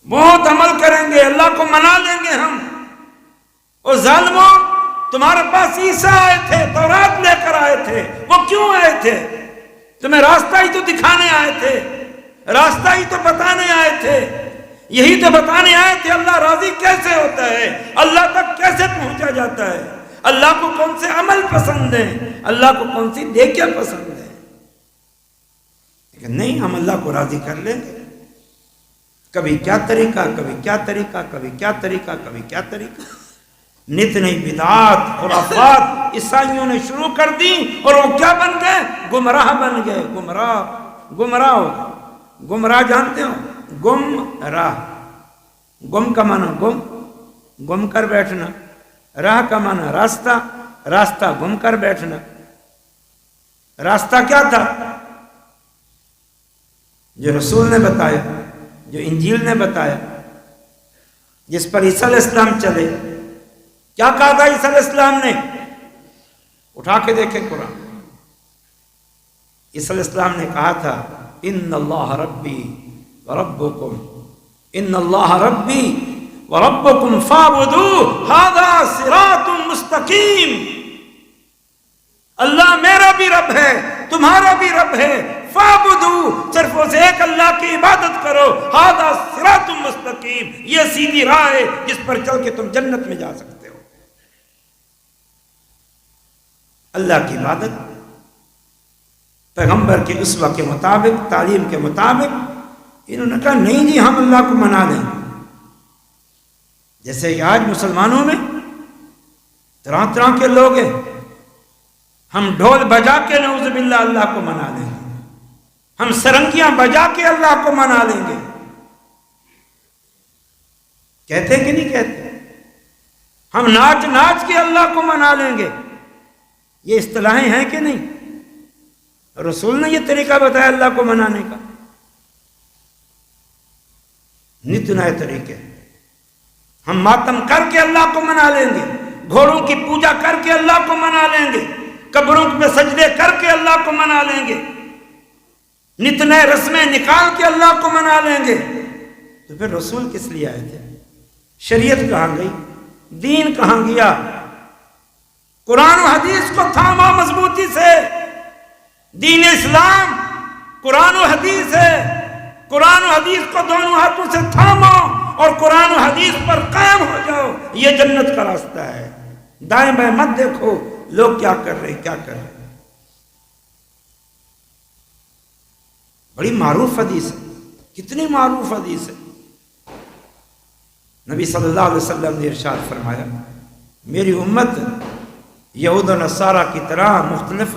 بہت عمل کریں گے، اللہ کو منا لیں گے ہم. اور ظالموں، تمہارے پاس عیسیٰ آئے تھے، تورات لے کر آئے تھے. وہ کیوں آئے تھے؟ تمہیں راستہ ہی تو دکھانے آئے تھے، راستہ ہی تو بتانے آئے تھے. یہی تو بتانے آئے تھے اللہ راضی کیسے ہوتا ہے، اللہ تک کیسے پہنچا جاتا ہے، اللہ کو کون سے عمل پسند ہیں، اللہ کو کون سی نیکیاں پسند ہیں. لیکن نہیں، ہم اللہ کو راضی کر لیں گے. کبھی کیا طریقہ، کبھی کیا طریقہ، کبھی کیا طریقہ، کبھی کیا طریقہ. نت نئی بدعات، خرافات عیسائیوں نے شروع کر دی اور وہ کیا بن گئے؟ گمراہ بن گئے. گمراہ ہو گئے. گمراہ جانتے ہو؟ گم راہ، گم کا معنی گم کر بیٹھنا، راہ کا معنی راستہ، راستہ گم کر بیٹھنا۔ راستہ کیا تھا؟ جو رسول نے بتایا، جو انجیل نے بتایا، جس پر عیسیٰ علیہ السلام چلے۔ کیا کہا تھا عیسیٰ علیہ السلام نے؟ اٹھا کے دیکھیں قرآن۔ عیسیٰ علیہ السلام نے کہا تھا ان اللہ ربی وربکم، ان اللہ ربی وربکم فاعبدوہ ھذا صراط مستقیم۔ اللہ میرا بھی رب ہے، تمہارا بھی رب ہے، فاعبدوہ، صرف اس ایک اللہ کی عبادت کرو، ھذا صراط مستقیم، یہ سیدھی راہ ہے جس پر چل کے تم جنت میں جا سکتے ہو۔ اللہ کی عبادت پیغمبر کے اسوہ کے مطابق، تعلیم کے مطابق۔ انہوں نے کہا نہیں جی ہم اللہ کو منا لیں، جیسے کہ آج مسلمانوں میں طرح طرح کے لوگ ہیں، ہم ڈھول بجا کے نعوذ باللہ اللہ کو منا لیں گے، ہم سرنگیاں بجا کے اللہ کو منا لیں گے۔ کہتے کہ نہیں کہتے؟ ہم ناچ ناچ کے اللہ کو منا لیں گے۔ یہ اصطلاحیں ہیں کہ نہیں؟ رسول نے یہ طریقہ بتایا اللہ کو منانے کا، نت نئے طریقے۔ ہم ماتم کر کے اللہ کو منا لیں گے، گھوڑوں کی پوجا کر کے اللہ کو منا لیں گے، قبروں پہ سجدے کر کے اللہ کو منا لیں گے، نت نئے رسمیں نکال کے اللہ کو منا لیں گے۔ تو پھر رسول کس لیے آئے تھے؟ شریعت کہاں گئی؟ دین کہاں گیا؟ قرآن و حدیث کو تھاما مضبوطی سے۔ دین اسلام قرآن و حدیث ہے، قرآن و حدیث کو دونوں ہاتھوں سے تھامو اور قرآن و حدیث پر قائم ہو جاؤ، یہ جنت کا راستہ ہے۔ دائیں بائیں مت دیکھو لوگ کیا کر رہے ہیں، کیا کر رہے ہیں۔ بڑی معروف حدیث ہے، کتنی معروف حدیث ہے۔ نبی صلی اللہ علیہ وسلم نے ارشاد فرمایا میری امت یہود و نصارہ کی طرح مختلف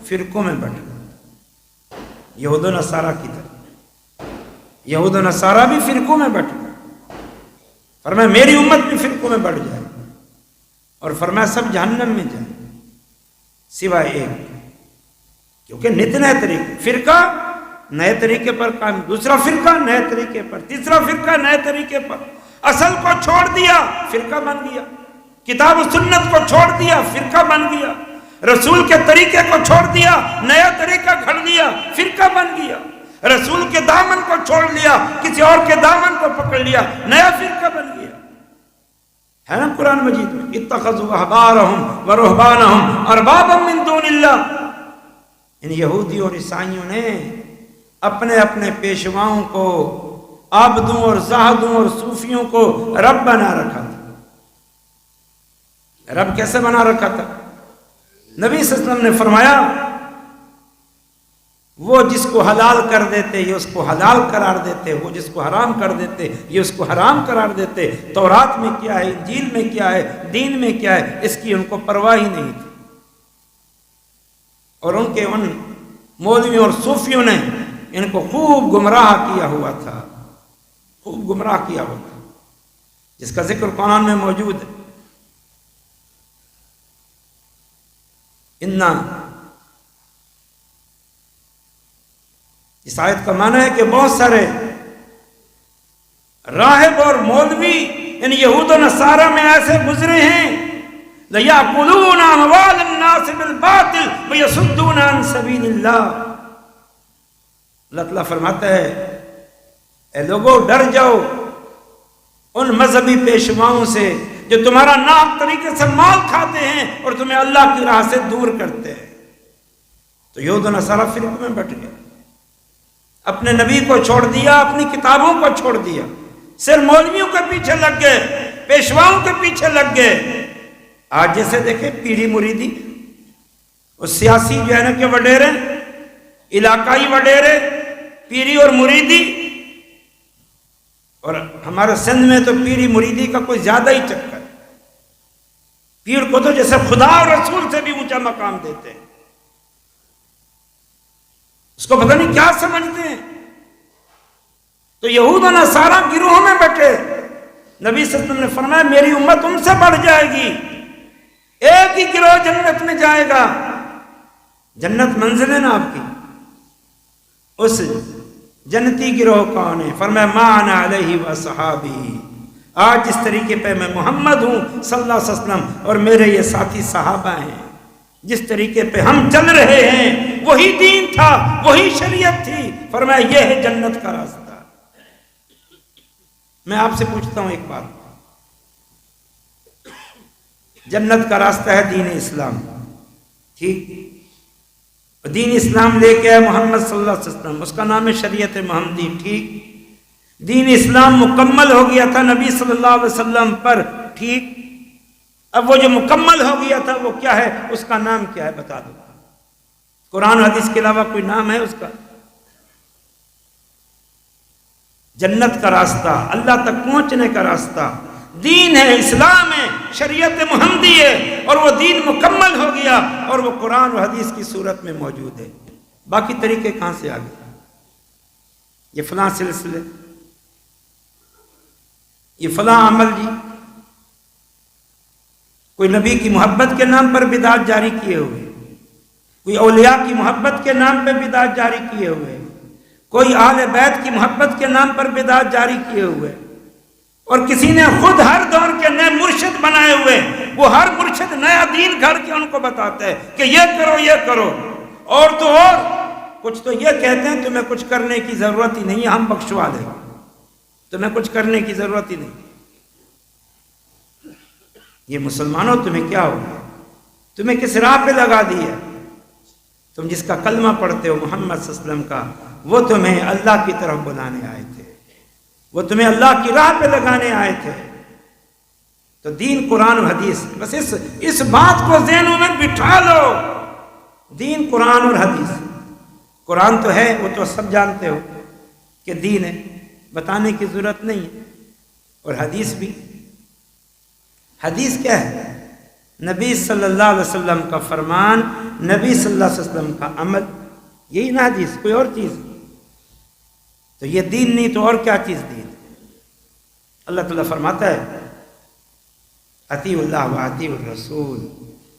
فرقوں میں بٹ گئی۔ یہود و نصارہ کی طرح، یہود و نصارہ بھی فرقوں میں بٹ گئے۔ فرمایا میری امت بھی فرقوں میں بٹ جائے، اور فرمایا سب جہنم میں جائیں سوائے ایک، کیونکہ نت نئے طریقے، فرقہ نئے طریقے پر قائم، دوسرا فرقہ نئے طریقے پر، تیسرا فرقہ نئے طریقے پر۔ اصل کو چھوڑ دیا فرقہ بن گیا، کتاب و سنت کو چھوڑ دیا فرقہ بن گیا، رسول کے طریقے کو چھوڑ دیا نیا طریقہ گھڑ دیا فرقہ بن گیا، رسول کے دامن کو چھوڑ لیا کسی اور کے دامن کو پکڑ لیا نیا فرقہ بن گیا۔ ہے نا قرآن مجید میں اتخذوا احبارهم ورهبانهم اربابا من دون اللہ۔ ان یہودیوں اور عیسائیوں نے اپنے اپنے پیشواؤں کو، عابدوں اور زاہدوں اور صوفیوں کو رب بنا رکھا تھا۔ رب کیسے بنا رکھا تھا؟ نبی صلی اللہ علیہ وسلم نے فرمایا وہ جس کو حلال کر دیتے یہ اس کو حلال قرار دیتے، وہ جس کو حرام کر دیتے یہ اس کو حرام قرار دیتے۔ تورات میں کیا ہے، انجیل میں کیا ہے، دین میں کیا ہے، اس کی ان کو پرواہ ہی نہیں تھی۔ اور ان کے ان مولویوں اور صوفیوں نے ان کو خوب گمراہ کیا ہوا تھا، خوب گمراہ کیا ہوا تھا، جس کا ذکر قرآن میں موجود ہے۔ اس آیت کا معنی ہے کہ بہت سارے راہب اور مولوی ان یہود و نصارہ میں ایسے گزرے ہیں لَيَأْكُلُونَ أَمْوَالَ النَّاسِ بِالْبَاطِلِ وَيَصُدُّونَ عَنْ سَبِيلِ اللَّهِ۔ اللہ تعالیٰ فرماتا ہے اے لوگوں ڈر جاؤ ان مذہبی پیشواؤں سے جو تمہارا ناحق طریقے سے مال کھاتے ہیں اور تمہیں اللہ کی راہ سے دور کرتے ہیں۔ تو یہود و نصارہ فرقوں میں بٹ گئے، اپنے نبی کو چھوڑ دیا، اپنی کتابوں کو چھوڑ دیا، صرف مولویوں کے پیچھے لگ گئے، پیشواؤں کے پیچھے لگ گئے۔ آج جیسے دیکھیں پیری مریدی، اور سیاسی جو ہے نا کہ وڈیرے، علاقائی وڈیرے، پیری اور مریدی، اور ہمارے سندھ میں تو پیری مریدی کا کوئی زیادہ ہی چکر ہے۔ پیر کو تو جیسے خدا اور رسول سے بھی اونچا مقام دیتے ہیں، اس کو پتہ نہیں کیا سمجھتے ہیں۔ تو یہود و نصارہ گروہوں میں بیٹھے، نبی صلی اللہ علیہ وسلم نے فرمایا میری امت ان سے بڑھ جائے گی، ایک ہی گروہ جنت میں جائے گا۔ جنت منزل ہے نا آپ کی، اس جنتی گروہ کون ہے؟ فرمایا ما انا علیہ وصحابی، آج جس طریقے پہ میں محمد ہوں صلی اللہ علیہ وسلم اور میرے یہ ساتھی صحابہ ہیں، جس طریقے پہ ہم چل رہے ہیں وہی دین تھا، وہی شریعت تھی۔ فرمایا یہ ہے جنت کا راستہ۔ میں آپ سے پوچھتا ہوں ایک بات، جنت کا راستہ ہے دین اسلام، ٹھیک؟ دین اسلام لے کے آئے محمد صلی اللہ علیہ وسلم، اس کا نام ہے شریعت محمدی، ٹھیک؟ دین اسلام مکمل ہو گیا تھا نبی صلی اللہ علیہ وسلم پر، ٹھیک؟ اب وہ جو مکمل ہو گیا تھا وہ کیا ہے؟ اس کا نام کیا ہے؟ بتا دو۔ قرآن و حدیث کے علاوہ کوئی نام ہے اس کا؟ جنت کا راستہ، اللہ تک پہنچنے کا راستہ دین ہے، اسلام ہے، شریعت محمدی ہے، اور وہ دین مکمل ہو گیا اور وہ قرآن و حدیث کی صورت میں موجود ہے۔ باقی طریقے کہاں سے آ گئے؟ یہ فلاں سلسلے، یہ فلاں عمل، جی کوئی نبی کی محبت کے نام پر بدعت جاری کیے ہوئے، کوئی اولیاء کی محبت کے نام پہ بدعت جاری کیے ہوئے، کوئی اہل بیت کی محبت کے نام پر بدعت جاری کیے ہوئے، اور کسی نے خود ہر دور کے نئے مرشد بنائے ہوئے، وہ ہر مرشد نیا دین گھڑ کے ان کو بتاتا ہے کہ یہ کرو یہ کرو، اور تو اور کچھ تو یہ کہتے ہیں تمہیں کچھ کرنے کی ضرورت ہی نہیں ہے، ہم بخشوا دیں گے، تمہیں کچھ کرنے کی ضرورت ہی نہیں۔ یہ مسلمانوں تمہیں کیا ہو گیا؟ تمہیں کس راہ پہ لگا دیا؟ تم جس کا کلمہ پڑھتے ہو محمد صلی اللہ علیہ وسلم کا، وہ تمہیں اللہ کی طرف بلانے آئے تھے، وہ تمہیں اللہ کی راہ پہ لگانے آئے تھے۔ تو دین قرآن و حدیث، بس اس بات کو ذہنوں میں بٹھا لو، دین قرآن اور حدیث۔ قرآن تو ہے، وہ تو سب جانتے ہو کہ دین ہے، بتانے کی ضرورت نہیں ہے، اور حدیث بھی۔ حدیث کیا ہے؟ نبی صلی اللہ علیہ وسلم کا فرمان، نبی صلی اللہ علیہ وسلم کا عمل، یہی نا حدیث، کوئی اور چیز؟ تو یہ دین نہیں تو اور کیا چیز دین؟ اللہ تعالیٰ فرماتا ہے اطیعوا اللہ و اطیعوا الرسول،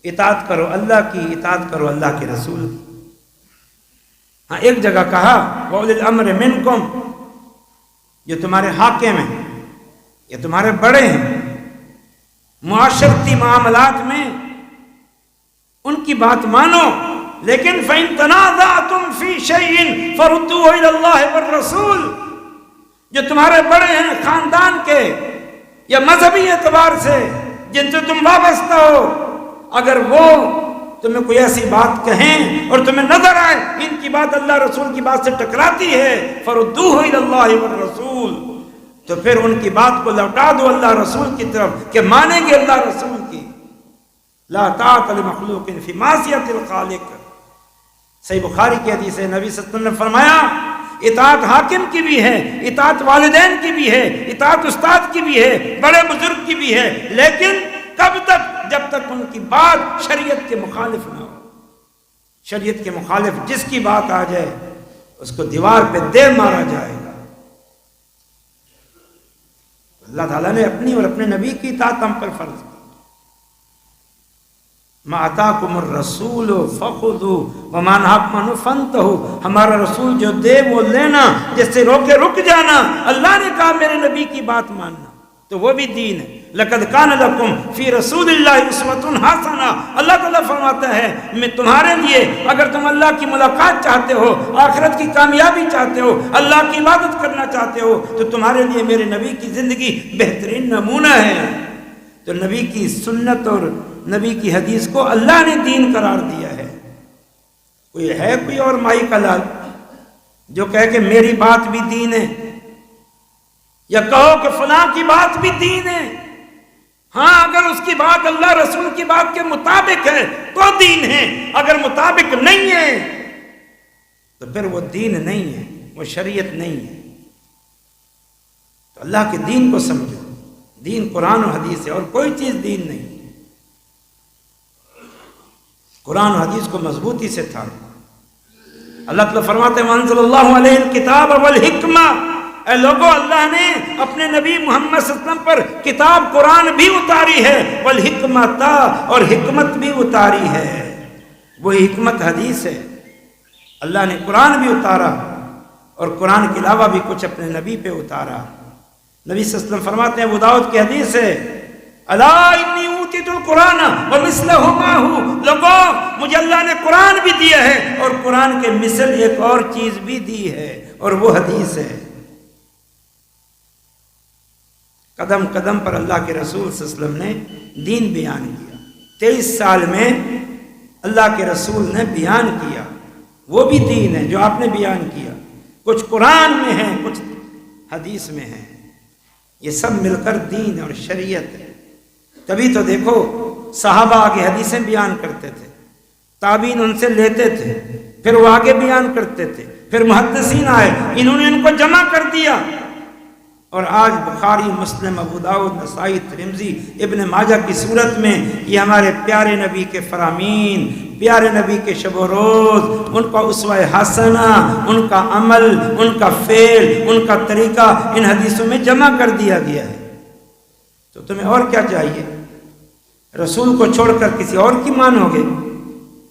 اطاعت کرو اللہ کی، اطاعت کرو اللہ کے رسول کی۔ ہاں ایک جگہ کہا وَأُولِي الْأَمْرِ مِنْكُمْ، جو تمہارے حاکم ہیں، یہ تمہارے بڑے ہیں، معاشرتی معاملات میں ان کی بات مانو، لیکن فَإِن تَنَازَعْتُمْ فِي شَيْءٍ فَرُدُّوهُ إِلَى اللَّهِ وَالرَّسُولِ، جو تمہارے بڑے ہیں خاندان کے یا مذہبی اعتبار سے جن سے تم وابستہ ہو، اگر وہ تمہیں کوئی ایسی بات کہیں اور تمہیں نظر آئے ان کی بات اللہ رسول کی بات سے ٹکراتی ہے، فَرُدُّوهُ إِلَى اللَّهِ وَالرَّسُولِ، تو پھر ان کی بات کو لوٹا دو اللہ رسول کی طرف کہ مانیں گے اللہ رسول کی۔ لا طاعت لمخلوق فی معصیت الخالق، صحیح بخاری کی حدیث ہے، نبی صلی اللہ علیہ وسلم نے فرمایا اطاعت حاکم کی بھی ہے، اطاعت والدین کی بھی ہے، اطاعت استاد کی بھی ہے، بڑے بزرگ کی بھی ہے، لیکن کب تک؟ جب تک ان کی بات شریعت کے مخالف نہ ہو۔ شریعت کے مخالف جس کی بات آ جائے اس کو دیوار پہ دے مارا جائے گا۔ اللہ تعالیٰ نے اپنی اور اپنے نبی کی اطاعت ہم پر فرض کی۔ ما آتاکم الرسول فخذوا وما نهاکم عنہ فانتہوا، ہمارا رسول جو دے وہ لینا، جس سے روکے رک جانا۔ اللہ نے کہا میرے نبی کی بات ماننا، تو وہ بھی دین ہے۔ لقد کان لکم فی رسول اللہ اسوۃ حسنہ، اللہ تعالیٰ فرماتا ہے میں تمہارے لیے اگر تم اللہ کی ملاقات چاہتے ہو، آخرت کی کامیابی چاہتے ہو، اللہ کی عبادت کرنا چاہتے ہو، تو تمہارے لیے میرے نبی کی زندگی بہترین نمونہ ہے۔ تو نبی کی سنت اور نبی کی حدیث کو اللہ نے دین قرار دیا ہے۔ کوئی اور مائی کا لال جو کہے کہ میری بات بھی دین ہے، یا کہو کہ فلاں کی بات بھی دین ہے۔ ہاں اگر اس کی بات اللہ رسول کی بات کے مطابق ہے تو دین ہے، اگر مطابق نہیں ہے تو پھر وہ دین نہیں ہے، وہ شریعت نہیں ہے۔ تو اللہ کے دین کو سمجھو، دین قرآن و حدیث ہے اور کوئی چیز دین نہیں۔ قرآن و حدیث کو مضبوطی سے تھا۔ اللہ تعالیٰ فرماتے ہیں وَأَنزَلَ اللَّهُ عَلَيْهِ الْكِتَابَ وَالْحِکْمَةَ، اے لوگو اللہ نے اپنے نبی محمد صلی اللہ علیہ وسلم پر کتاب قرآن بھی اتاری ہے، والحکمت، اور حکمت بھی اتاری ہے، وہی حکمت حدیث ہے۔ اللہ نے قرآن بھی اتارا اور قرآن کے علاوہ بھی کچھ اپنے نبی پہ اتارا۔ نبی صلی اللہ علیہ وسلم فرماتے ہیں، ابو داؤد کی حدیث ہے، الا انی اوتیت القرآن ومثلہ معہ، لوگو مجھے اللہ نے قرآن بھی دیا ہے اور قرآن کے مثل ایک اور چیز بھی دی ہے، اور وہ حدیث ہے۔ قدم قدم پر اللہ کے رسول صلی اللہ علیہ وسلم نے دین بیان کیا۔ 23 سال میں اللہ کے رسول نے بیان کیا، وہ بھی دین ہے جو آپ نے بیان کیا، کچھ قرآن میں ہے، کچھ حدیث میں ہے، یہ سب مل کر دین اور شریعت ہے۔ تبھی تو دیکھو صحابہ آگے حدیثیں بیان کرتے تھے، تابعین ان سے لیتے تھے، پھر وہ آگے بیان کرتے تھے، پھر محدثین آئے، انہوں نے ان کو جمع کر دیا، اور آج بخاری، مسلم، ابو داؤد، نسائی، ترمذی، ابن ماجہ کی صورت میں یہ ہمارے پیارے نبی کے فرامین، پیارے نبی کے شب و روز، ان کا اسوہ حسنہ، ان کا عمل، ان کا فعل، ان کا طریقہ ان حدیثوں میں جمع کر دیا گیا ہے۔ تو تمہیں اور کیا چاہیے؟ رسول کو چھوڑ کر کسی اور کی مانو گے؟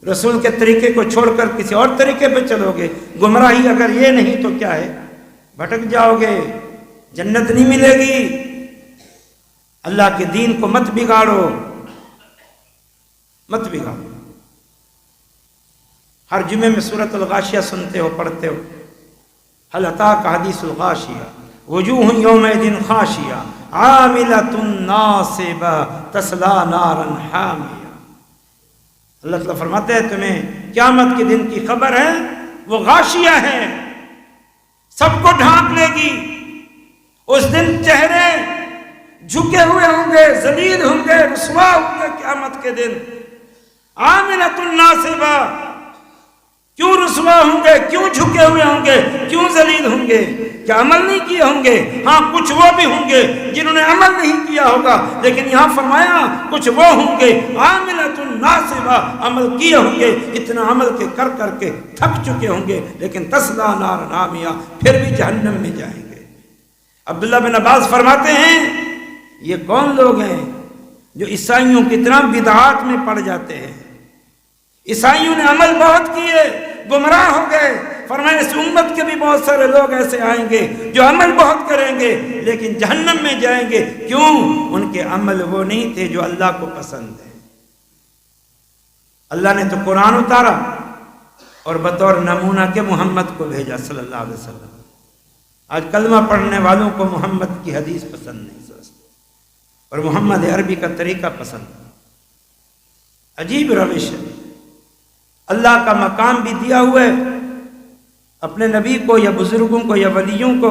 رسول کے طریقے کو چھوڑ کر کسی اور طریقے پہ چلو گے؟ گمراہی اگر یہ نہیں تو کیا ہے؟ بھٹک جاؤ گے، جنت نہیں ملے گی۔ اللہ کے دین کو مت بگاڑو، مت بگاڑو۔ ہر جمعے میں سورۃ الغاشیہ سنتے ہو، پڑھتے ہو، هل اتاک حدیث الغاشیہ وجوہ یومئذ خاشیہ عاملۃ ناصبہ تصلی نارا حامیہ۔ اللہ تعالیٰ فرماتے ہیں تمہیں قیامت کے دن کی خبر ہے، وہ غاشیہ ہے، سب کو ڈھانپ لے گی۔ اس دن چہرے جھکے ہوئے ہوں گے، ذلیل ہوں گے، رسوا ہوں گے قیامت کے دن۔ عاملۃ ناصبہ، کیوں رسوا ہوں گے؟ کیوں جھکے ہوئے ہوں گے؟ کیوں ذلیل ہوں گے؟ کیا عمل نہیں کیے ہوں گے؟ ہاں کچھ وہ بھی ہوں گے جنہوں نے عمل نہیں کیا ہوگا، لیکن یہاں فرمایا کچھ وہ ہوں گے عاملۃ ناصبہ، عمل کیے ہوں گے، اتنا عمل کے کر کر کے تھک چکے ہوں گے، لیکن تصلیٰ نارا حامیہ، پھر بھی جہنم میں جائیں گے۔ عبداللہ بن عباس فرماتے ہیں یہ کون لوگ ہیں جو عیسائیوں کی طرح بدعات میں پڑ جاتے ہیں؟ عیسائیوں نے عمل بہت کیے، گمراہ ہو گئے۔ فرمایا اس امت کے بھی بہت سارے لوگ ایسے آئیں گے جو عمل بہت کریں گے لیکن جہنم میں جائیں گے۔ کیوں؟ ان کے عمل وہ نہیں تھے جو اللہ کو پسند ہے۔ اللہ نے تو قرآن اتارا اور بطور نمونہ کے محمد کو بھیجا صلی اللہ علیہ وسلم۔ آج کلمہ پڑھنے والوں کو محمد کی حدیث پسند نہیں اور محمد عربی کا طریقہ پسند۔ عجیب روش ہے۔ اللہ کا مقام بھی دیا ہوا ہے، اپنے نبی کو یا بزرگوں کو یا ولیوں کو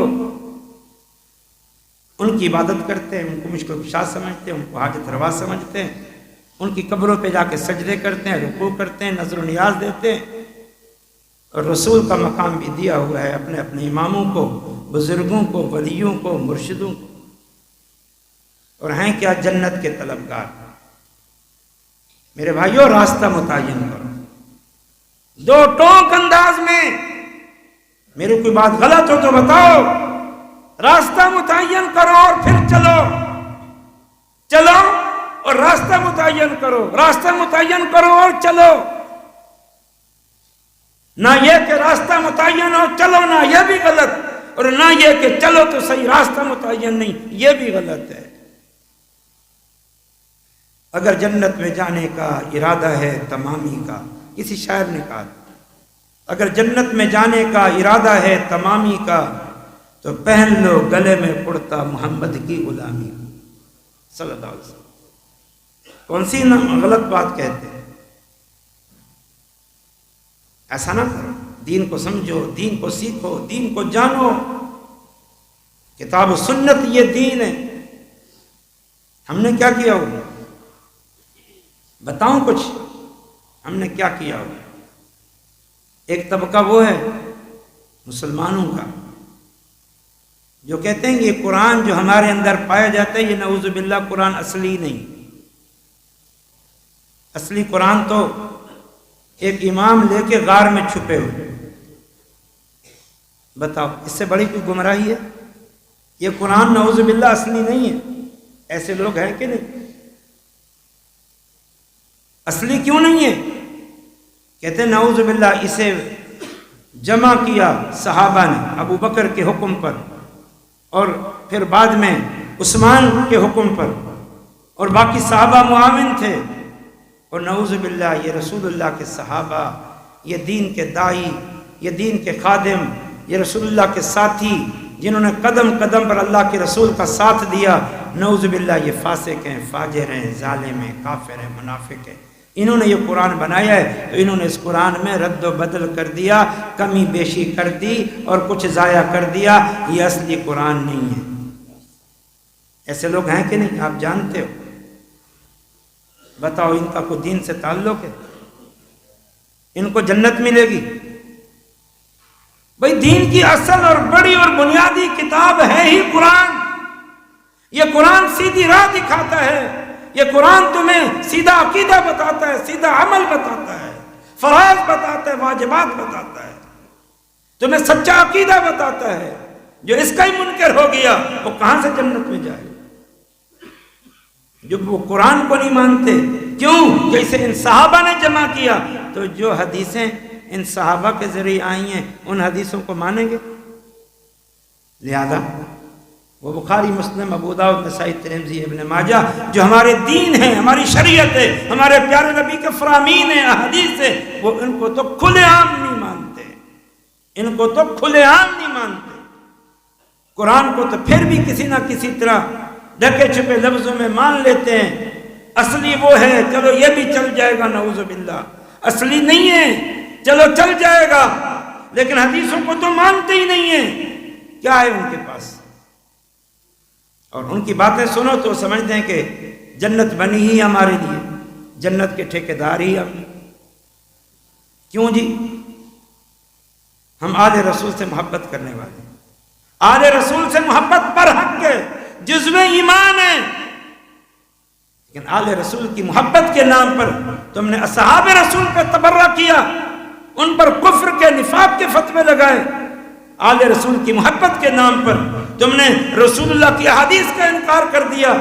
ان کی عبادت کرتے ہیں، ان کو مشکل کشا سمجھتے ہیں، ان کو حاجت روا سمجھتے ہیں، ان کی قبروں پہ جا کے سجدے کرتے ہیں، رکوع کرتے ہیں، نذر و نیاز دیتے ہیں۔ اور رسول کا مقام بھی دیا ہوا ہے اپنے اپنے اماموں کو، بزرگوں کو، ولیوں کو، مرشدوں کو، اور ہیں کیا جنت کے طلبگار۔ میرے بھائیوں راستہ متعین کرو، دو ٹوک انداز میں، میرے کوئی بات غلط ہو تو بتاؤ، راستہ متعین کرو اور پھر چلو، چلو اور راستہ متعین کرو، راستہ متعین کرو اور چلو۔ نہ یہ کہ راستہ متعین ہو چلو نہ، یہ بھی غلط، اور نہ یہ کہ چلو تو صحیح راستہ متعین نہیں، یہ بھی غلط ہے۔ اگر جنت میں جانے کا ارادہ ہے تمامی کا، کسی شاعر نے کہا اگر جنت میں جانے کا ارادہ ہے تمامی کا تو پہن لو گلے میں کرتا محمد کی غلامی صلی اللہ علیہ وسلم۔ کون سی غلط بات کہتے ہیں؟ ایسا نہ کرو، دین کو سمجھو، دین کو سیکھو، دین کو جانو۔ کتاب و سنت یہ دین ہے۔ ہم نے کیا کیا ہوگا؟ بتاؤں کچھ ہم نے کیا کیا ہوگا؟ ایک طبقہ وہ ہے مسلمانوں کا جو کہتے ہیں کہ یہ قرآن جو ہمارے اندر پایا جاتا ہے یہ نعوذ باللہ قرآن اصلی نہیں، اصلی قرآن تو ایک امام لے کے غار میں چھپے ہوئے۔ بتاؤ اس سے بڑی کوئی گمراہی ہے؟ یہ قرآن نعوذ باللہ اصلی نہیں ہے. ایسے لوگ ہیں کہ نہیں؟ اصلی کیوں نہیں ہے؟ کہتے ہیں نعوذ باللہ اسے جمع کیا صحابہ نے ابو بکر کے حکم پر، اور پھر بعد میں عثمان کے حکم پر، اور باقی صحابہ معاون تھے. اور نعوذ باللہ یہ رسول اللہ کے صحابہ، یہ دین کے داعی، یہ دین کے خادم، یہ رسول اللہ کے ساتھی، جنہوں نے قدم قدم پر اللہ کے رسول کا ساتھ دیا، نعوذ باللہ یہ فاسق ہیں، فاجر ہیں، ظالم ہیں، کافر ہیں، منافق ہیں. انہوں نے یہ قرآن بنایا ہے تو انہوں نے اس قرآن میں رد و بدل کر دیا، کمی بیشی کر دی اور کچھ ضائع کر دیا. یہ اصلی قرآن نہیں ہے. ایسے لوگ ہیں کہ نہیں؟ آپ جانتے ہو. بتاؤ ان کا کوئی دین سے تعلق ہے؟ ان کو جنت ملے گی؟ بھئی دین کی اصل اور بڑی اور بنیادی کتاب ہے ہی قرآن. یہ قرآن سیدھی راہ دکھاتا ہے. یہ قرآن تمہیں سیدھا عقیدہ بتاتا ہے، سیدھا عمل بتاتا ہے، فرائض بتاتا ہے، واجبات بتاتا ہے، تمہیں سچا عقیدہ بتاتا ہے. جو اس کا ہی منکر ہو گیا وہ کہاں سے جنت میں جائے؟ جو وہ قرآن کو نہیں مانتے. کیوں؟ جیسے ان صحابہ نے جمع کیا تو جو حدیثیں ان صحابہ کے ذریعے آئی ہیں ان حدیثوں کو مانیں گے. لہذا وہ بخاری، مسلم، ابو داؤد، نسائی، ترمذی، ابن ماجہ جو ہمارے دین ہیں، ہماری شریعت ہے، ہمارے پیارے نبی کے فرامین ہیں، احادیث ہیں، وہ ان کو تو کھلے عام نہیں مانتے. ان کو تو کھلے عام نہیں مانتے. قرآن کو تو پھر بھی کسی نہ کسی طرح ڈھکے چھپے لفظوں میں مان لیتے ہیں. اصلی وہ ہے، چلو یہ بھی چل جائے گا، نعوذ باللہ. اصلی نہیں ہے، چلو چل جائے گا، لیکن حدیثوں کو تو مانتے ہی نہیں ہیں. کیا ہے ان کے پاس؟ اور ان کی باتیں سنو تو سمجھتے ہیں کہ جنت بنی ہی ہمارے لیے، جنت کے ٹھیکیدار ہی ہم. کیوں جی؟ ہم آل رسول سے محبت کرنے والے، آل رسول سے محبت پر حق ہے، جزو ایمان ہے. لیکن آل رسول کی محبت کے نام پر تم نے اصحاب رسول پہ تبرہ کیا، ان پر کفر کے، نفاق کے فتوے لگائے. آل رسول کی محبت کے نام پر تم نے رسول اللہ کی احادیث کا انکار کر دیا.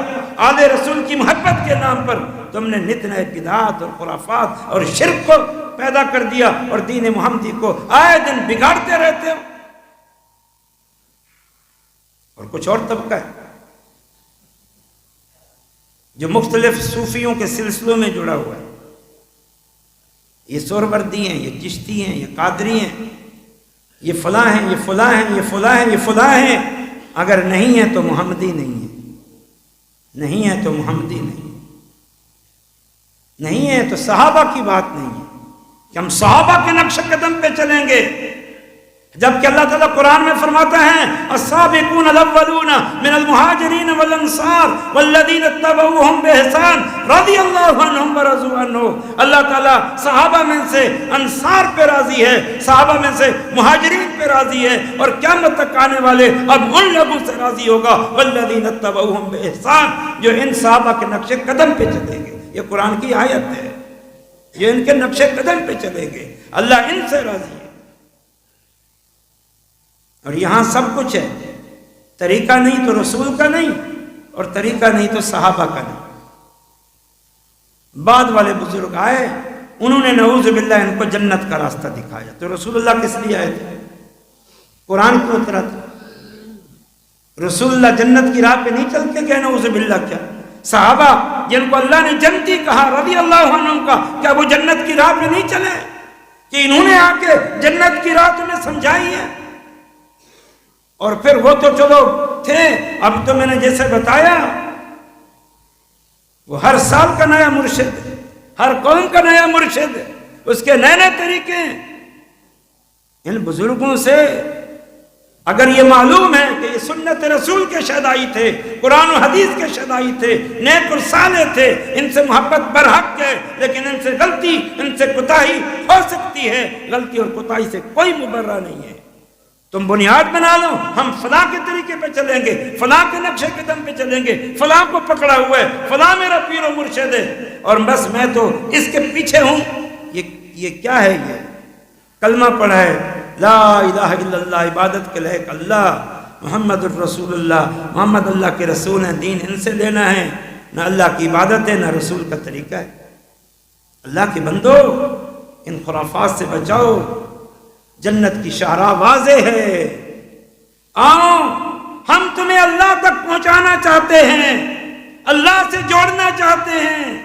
آل رسول کی محبت کے نام پر تم نے نت نئے بدعات اور خرافات اور شرک کو پیدا کر دیا اور دین محمدی کو آئے دن بگاڑتے رہتے ہو. اور کچھ اور طبقہ ہے جو مختلف صوفیوں کے سلسلوں میں جڑا ہوا ہے. یہ سہروردی ہیں، یہ چشتی ہیں، یہ قادری ہیں، یہ فلاں ہیں، یہ فلاں ہیں، یہ فلاں ہیں، یہ فلاں ہیں. اگر نہیں ہے تو محمدی نہیں ہے، نہیں ہے تو محمدی نہیں ہے، نہیں ہے تو صحابہ کی بات نہیں ہے کہ ہم صحابہ کے نقش قدم پہ چلیں گے. جبکہ اللہ تعالیٰ قرآن میں فرماتا ہے السابقون الاولون من المہاجرین والانصار والذین اتبعوہم بإحسان رضی اللہ عنہم ورضوا عنہ. اللہ تعالیٰ صحابہ میں سے انصار پہ راضی ہے، صحابہ میں سے مہاجرین پہ راضی ہے، اور قیامت تک آنے والے اب ان لوگوں سے راضی ہوگا والذین اتبعوہم بإحسان، جو ان صحابہ کے نقش قدم پہ چلیں گے. یہ قرآن کی آیت ہے، یہ ان کے نقش قدم پہ چلیں گے، اللہ ان سے راضی ہے. اور یہاں سب کچھ ہے. طریقہ نہیں تو رسول کا نہیں، اور طریقہ نہیں تو صحابہ کا نہیں. بعد والے بزرگ آئے، انہوں نے نعوذ باللہ ان کو جنت کا راستہ دکھایا. تو رسول اللہ کس لیے آئے تھے؟ قرآن کیوں اترا تھا؟ رسول اللہ جنت کی راہ پہ نہیں چل کے گئے نعوذ باللہ. کیا صحابہ جن کو اللہ نے جنتی کہا رضی اللہ عنہم کا، کیا وہ جنت کی راہ پہ نہیں چلے کہ انہوں نے آ کے جنت کی راہ تمہیں سمجھائی ہے؟ اور پھر وہ تو چلو تھے، اب تو میں نے جیسے بتایا وہ ہر سال کا نیا مرشد ہے، ہر قوم کا نیا مرشد ہے، اس کے نئے نئے طریقے ہیں. ان بزرگوں سے اگر یہ معلوم ہے کہ یہ سنت رسول کے شہدائی تھے، قرآن و حدیث کے شہدائی تھے، نیک اور صالح تھے، ان سے محبت برحق ہے، لیکن ان سے غلطی، ان سے کوتاہی ہو سکتی ہے. غلطی اور کوتاہی سے کوئی مبرہ نہیں ہے. تم بنیاد بنا لو، ہم فلاں کے طریقے پہ چلیں گے، فلاں کے نقش قدم پہ چلیں گے، فلاں کو پکڑا ہوا ہے، فلاں میرا پیر و مرشد ہے، اور بس میں تو اس کے پیچھے ہوں. یہ کیا ہے؟ یہ کلمہ پڑھا ہے، لا الہ الا اللہ، عبادت کے لائق اللہ، محمد الرسول اللہ، محمد اللہ کے رسول ہیں، دین ان سے لینا ہے، نہ اللہ کی عبادت ہے نہ رسول کا طریقہ ہے۔ اللہ کے بندو ان خرافات سے بچاؤ، جنت کی شاہراہ واضح ہے، آؤ ہم تمہیں اللہ تک پہنچانا چاہتے ہیں، اللہ سے جوڑنا چاہتے ہیں۔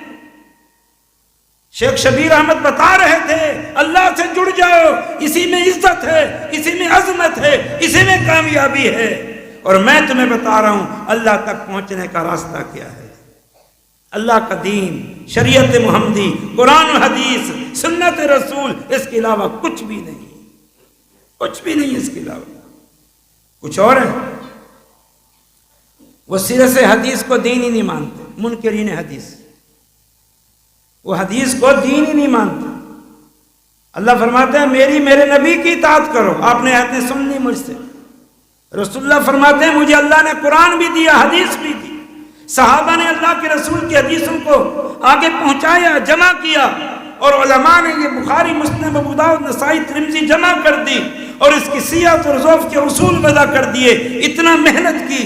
شیخ شبیر احمد بتا رہے تھے اللہ سے جڑ جاؤ، اسی میں عزت ہے، اسی میں عظمت ہے، اسی میں کامیابی ہے۔ اور میں تمہیں بتا رہا ہوں اللہ تک پہنچنے کا راستہ کیا ہے، اللہ کا دین، شریعت محمدی، قرآن و حدیث، سنت رسول، اس کے علاوہ کچھ بھی نہیں، کچھ بھی نہیں اس کے علاوہ۔ کچھ اور ہے، وہ سرے سے حدیث کو دین ہی نہیں مانتے، منکرین حدیث، وہ حدیث کو دین ہی نہیں مانتے۔ اللہ فرماتے ہیں میرے نبی کی اطاعت کرو، آپ نے آیتیں سن لی مجھ سے۔ رسول اللہ فرماتے ہیں مجھے اللہ نے قرآن بھی دیا، حدیث بھی دی، صحابہ نے اللہ کے رسول کی حدیثوں کو آگے پہنچایا، جمع کیا، اور علماء نے یہ بخاری، مسلم، ابو داؤد، نسائی، ترمذی جمع کر دی اور اس کی سیرت اور ذوق کے اصول وضع کر دیے۔ اتنا محنت کی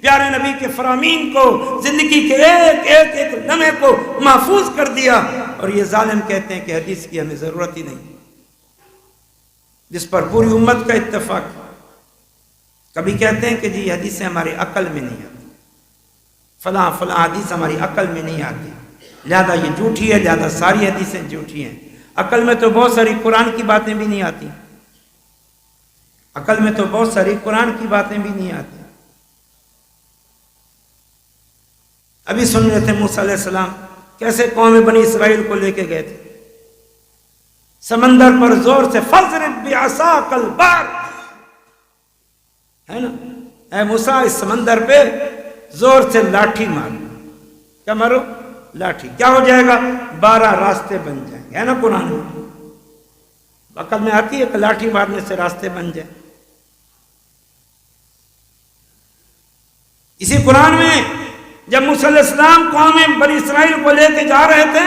پیارے نبی کے فرامین کو، زندگی کے ایک لمحے کو محفوظ کر دیا، اور یہ ظالم کہتے ہیں کہ حدیث کی ہمیں ضرورت ہی نہیں، جس پر پوری امت کا اتفاق۔ کبھی کہتے ہیں کہ جی حدیثیں ہماری عقل میں نہیں آتی، فلاں حدیث ہماری عقل میں نہیں آتی، لہذا یہ جھوٹی ہے، لہذا ساری حدیثیں جھوٹی ہیں۔ عقل میں تو بہت ساری قرآن کی باتیں بھی نہیں آتی، عقل میں تو بہت ساری قرآن کی باتیں بھی نہیں آتی۔ ابھی سن رہے تھے موسیٰ علیہ السلام کیسے قوم بنی اسرائیل کو لے کے گئے تھے، سمندر پر زور سے فَاضْرِبْ بِعَصَاكَ الْبَحْرَ، ہے نا، اے موسیٰ اس سمندر پہ زور سے لاٹھی مارو، کیا مارو؟ لاٹھی، کیا ہو جائے گا؟ 12 راستے بن جائیں گے، ہے نا قرآن میں۔ عقل میں آتی ہے کہ لاٹھی مارنے سے راستے بن جائیں؟ اسی قرآن میں جب موسیٰ علیہ السلام قوم بنی اسرائیل کو لے کے جا رہے تھے،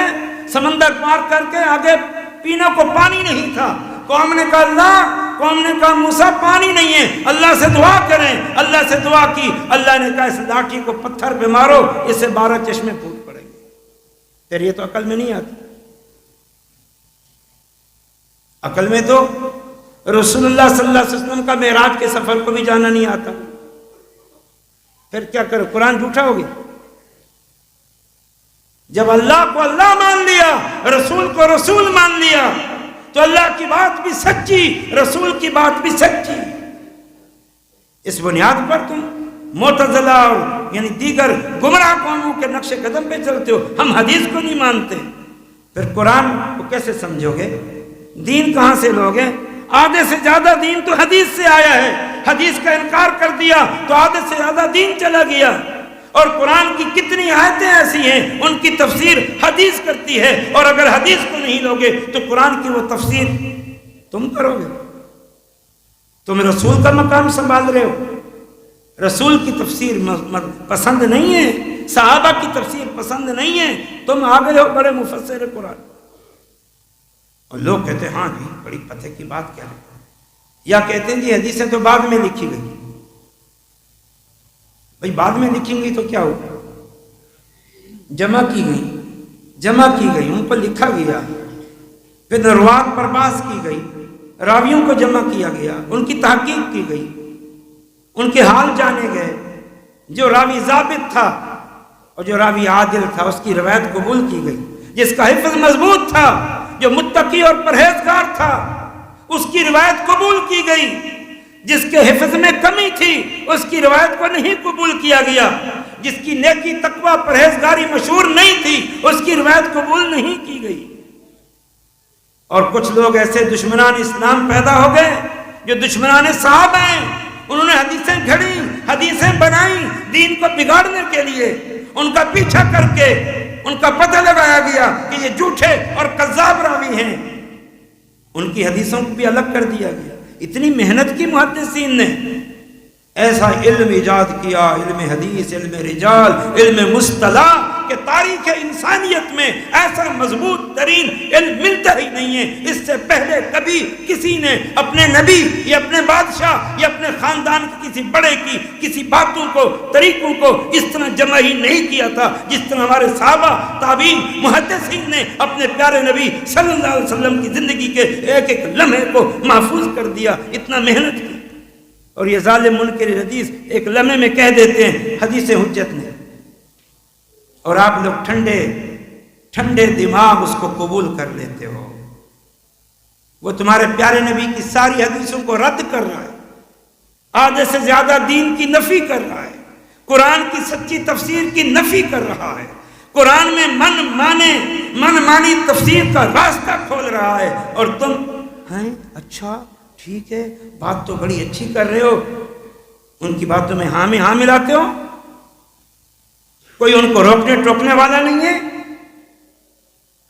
سمندر پار کر کے آگے پینے کو پانی نہیں تھا، قوم نے کہا موسیٰ پانی نہیں ہے، اللہ سے دعا کریں، اللہ سے دعا کی، اللہ نے کہا اس لاٹھی کو پتھر پہ مارو، اس سے 12 چشمے پھوٹ پڑیں گے۔ پھر یہ تو عقل میں نہیں آتی، عقل میں تو رسول اللہ صلی اللہ علیہ وسلم کا معراج کے سفر کو بھی جانا نہیں آتا، پھر کیا کرو؟ قرآن جھوٹا ہو گیا۔ جب اللہ کو اللہ مان لیا، رسول کو رسول مان لیا، تو اللہ کی بات بھی سچی، رسول کی بات بھی سچی۔ اس بنیاد پر تم معتزلہ اور یعنی دیگر گمراہ قوموں کے نقش قدم پہ چلتے ہو، ہم حدیث کو نہیں مانتے، پھر قرآن کو کیسے سمجھو گے؟ دین کہاں سے لوگے؟ آدھے سے زیادہ دین تو حدیث سے آیا ہے، حدیث کا انکار کر دیا تو آدھے سے زیادہ دین چلا گیا۔ اور قرآن کی کتنی آیتیں ایسی ہیں ان کی تفسیر حدیث کرتی ہے، اور اگر حدیث کو نہیں لوگے تو قرآن کی وہ تفسیر تم کرو گے۔ تم رسول کا مقام سنبھال رہے ہو، رسول کی تفسیر پسند نہیں ہے، صحابہ کی تفسیر پسند نہیں ہے، تم آ گئے ہو بڑے مفسر قرآن، اور لوگ کہتے ہیں ہاں جی بڑی پتہ کی بات کیا ہے، یا کہتے ہیں جی حدیثیں تو بعد میں لکھی گئی۔ بھئی بعد میں لکھیں گی تو کیا ہوگا؟ جمع کی گئی، ان کو لکھا گیا، پھر روات پر بحث کی گئی، راویوں کو جمع کیا گیا، ان کی تحقیق کی گئی، ان کے حال جانے گئے، جو راوی ضابط تھا اور جو راوی عادل تھا اس کی روایت قبول کی گئی، جس کا حفظ مضبوط تھا، جو متقی اور پرہیزگار تھا اس کی روایت قبول کی گئی، جس کے حفظ میں کمی تھی اس کی روایت کو نہیں قبول کیا گیا، جس کی نیکی تقوی پرہیزگاری مشہور نہیں تھی اس کی روایت قبول نہیں کی گئی۔ اور کچھ لوگ ایسے دشمنان اسلام پیدا ہو گئے جو دشمنان صحابہ ہیں، انہوں نے حدیثیں گھڑی، حدیثیں بنائی دین کو بگاڑنے کے لیے، ان کا پیچھا کر کے ان کا پتہ لگایا گیا کہ یہ جھوٹے اور کذاب راوی ہیں، ان کی حدیثوں کو بھی الگ کر دیا گیا۔ اتنی محنت کی محدثین نے، ایسا علم ایجاد کیا، علم حدیث، علم رجال، علم مصطلح، کہ تاریخ تاریخ انسانیت میں ایسا مضبوط ترین علم ملتا ہی نہیں ہے۔ اس سے پہلے کبھی کسی نے اپنے نبی یا اپنے بادشاہ یا اپنے خاندان کے کسی بڑے کی کسی باتوں کو، طریقوں کو اس طرح جمع ہی نہیں کیا تھا جس طرح ہمارے صحابہ، تابعین، محدثین نے اپنے پیارے نبی صلی اللہ علیہ وسلم کی زندگی کے ایک ایک لمحے کو محفوظ کر دیا، اتنا محنت کی۔ اور یہ ظالم منکر حدیث ایک لمحے میں کہہ دیتے ہیں حدیث حجت نہیں، اور آپ لوگ ٹھنڈے ٹھنڈے دماغ اس کو قبول کر لیتے ہو۔ وہ تمہارے پیارے نبی کی ساری حدیثوں کو رد کر رہا ہے، آدھے سے زیادہ دین کی نفی کر رہا ہے، قرآن کی سچی تفسیر کی نفی کر رہا ہے، قرآن میں من مانی تفسیر کا راستہ کھول رہا ہے، اور تم ہیں اچھا ٹھیک ہے، بات تو بڑی اچھی کر رہے ہو، ان کی باتوں میں ہاں میں ہاں ملاتے ہو، کوئی ان کو روکنے ٹوکنے والا نہیں ہے۔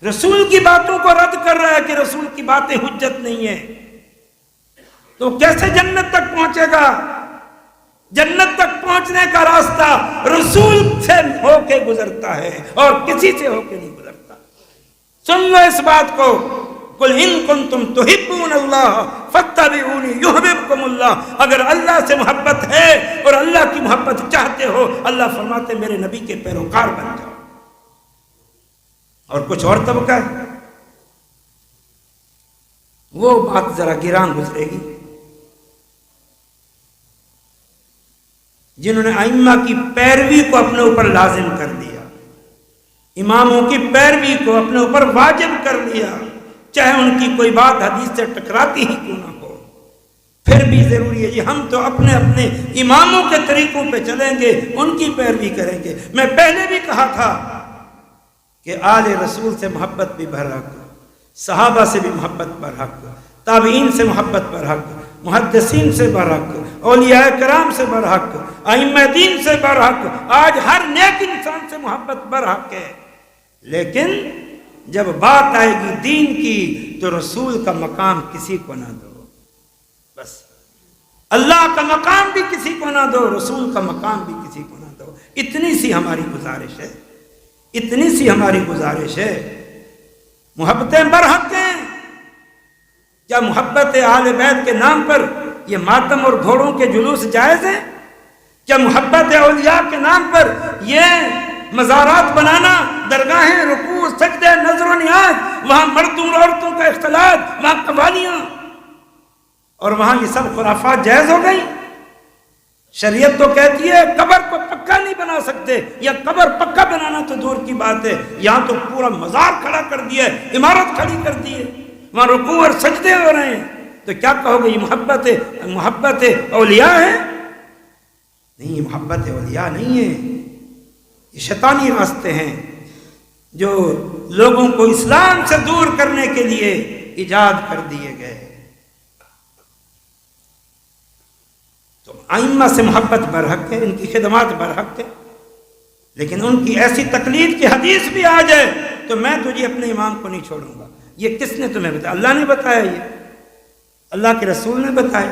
رسول کی باتوں کو رد کر رہا ہے کہ رسول کی باتیں حجت نہیں ہے، تو کیسے جنت تک پہنچے گا؟ جنت تک پہنچنے کا راستہ رسول سے ہو کے گزرتا ہے اور کسی سے ہو کے نہیں گزرتا۔ سن لو اس بات کو، قل ان کنتم تحبون اللہ فاتبعونی یحببکم اللہ۔ اگر اللہ سے محبت ہے اور اللہ کی محبت چاہتے ہو، اللہ فرماتے میرے نبی کے پیروکار بن جاؤ۔ اور کچھ اور طبقہ ہے وہ بات ذرا گران گزرے گی، جنہوں نے ائمہ کی پیروی کو اپنے اوپر لازم کر دیا، اماموں کی پیروی کو اپنے اوپر واجب کر لیا، چاہے ان کی کوئی بات حدیث سے ٹکراتی ہی کیوں نہ ہو، پھر بھی ضروری ہے جی ہم تو اپنے اپنے اماموں کے طریقوں پہ چلیں گے، ان کی پیروی کریں گے۔ میں پہلے بھی کہا تھا کہ آل رسول سے محبت بھی برحق، صحابہ سے بھی محبت برحق، تابعین سے محبت برحق، محدثین سے برحق، اولیاء کرام سے برحق، ائمہ دین سے برحق، آج ہر نیک انسان سے محبت برحق ہے۔ لیکن جب بات آئے گی دین کی تو رسول کا مقام کسی کو نہ دو، بس اللہ کا مقام بھی کسی کو نہ دو، رسول کا مقام بھی کسی کو نہ دو۔ اتنی سی ہماری گزارش ہے، اتنی سی ہماری گزارش ہے۔ محبتیں برحق ہیں، کیا محبت اہل بیت کے نام پر یہ ماتم اور گھوڑوں کے جلوس جائز ہیں؟ کیا محبت اولیاء کے نام پر یہ مزارات بنانا، درگاہیں، رکوع، سجدے، نظر و نیاز، وہاں مردوں اور عورتوں کا اختلاط، وہاں قوالیاں اور وہاں یہ سب خرافات جائز ہو گئی؟ شریعت تو کہتی ہے قبر کو پکا نہیں بنا سکتے، یا قبر پکا بنانا تو دور کی بات ہے، یہاں تو پورا مزار کھڑا کر دیا ہے، عمارت کھڑی کر دی ہے، وہاں رکوع اور سجدے ہو رہے ہیں، تو کیا کہو گے یہ محبت اولیاء ہے؟ نہیں، یہ محبت اولیاء نہیں ہے، یہ شیطانی راستے ہیں جو لوگوں کو اسلام سے دور کرنے کے لیے ایجاد کر دیے گئے۔ تو ائمہ سے محبت برحق ہے، ان کی خدمات برحق ہے، لیکن ان کی ایسی تقلید کی حدیث بھی آ جائے تو میں تجھے اپنے امام کو نہیں چھوڑوں گا۔ یہ کس نے تمہیں بتایا؟ اللہ نے بتایا، یہ اللہ کے رسول نے بتایا۔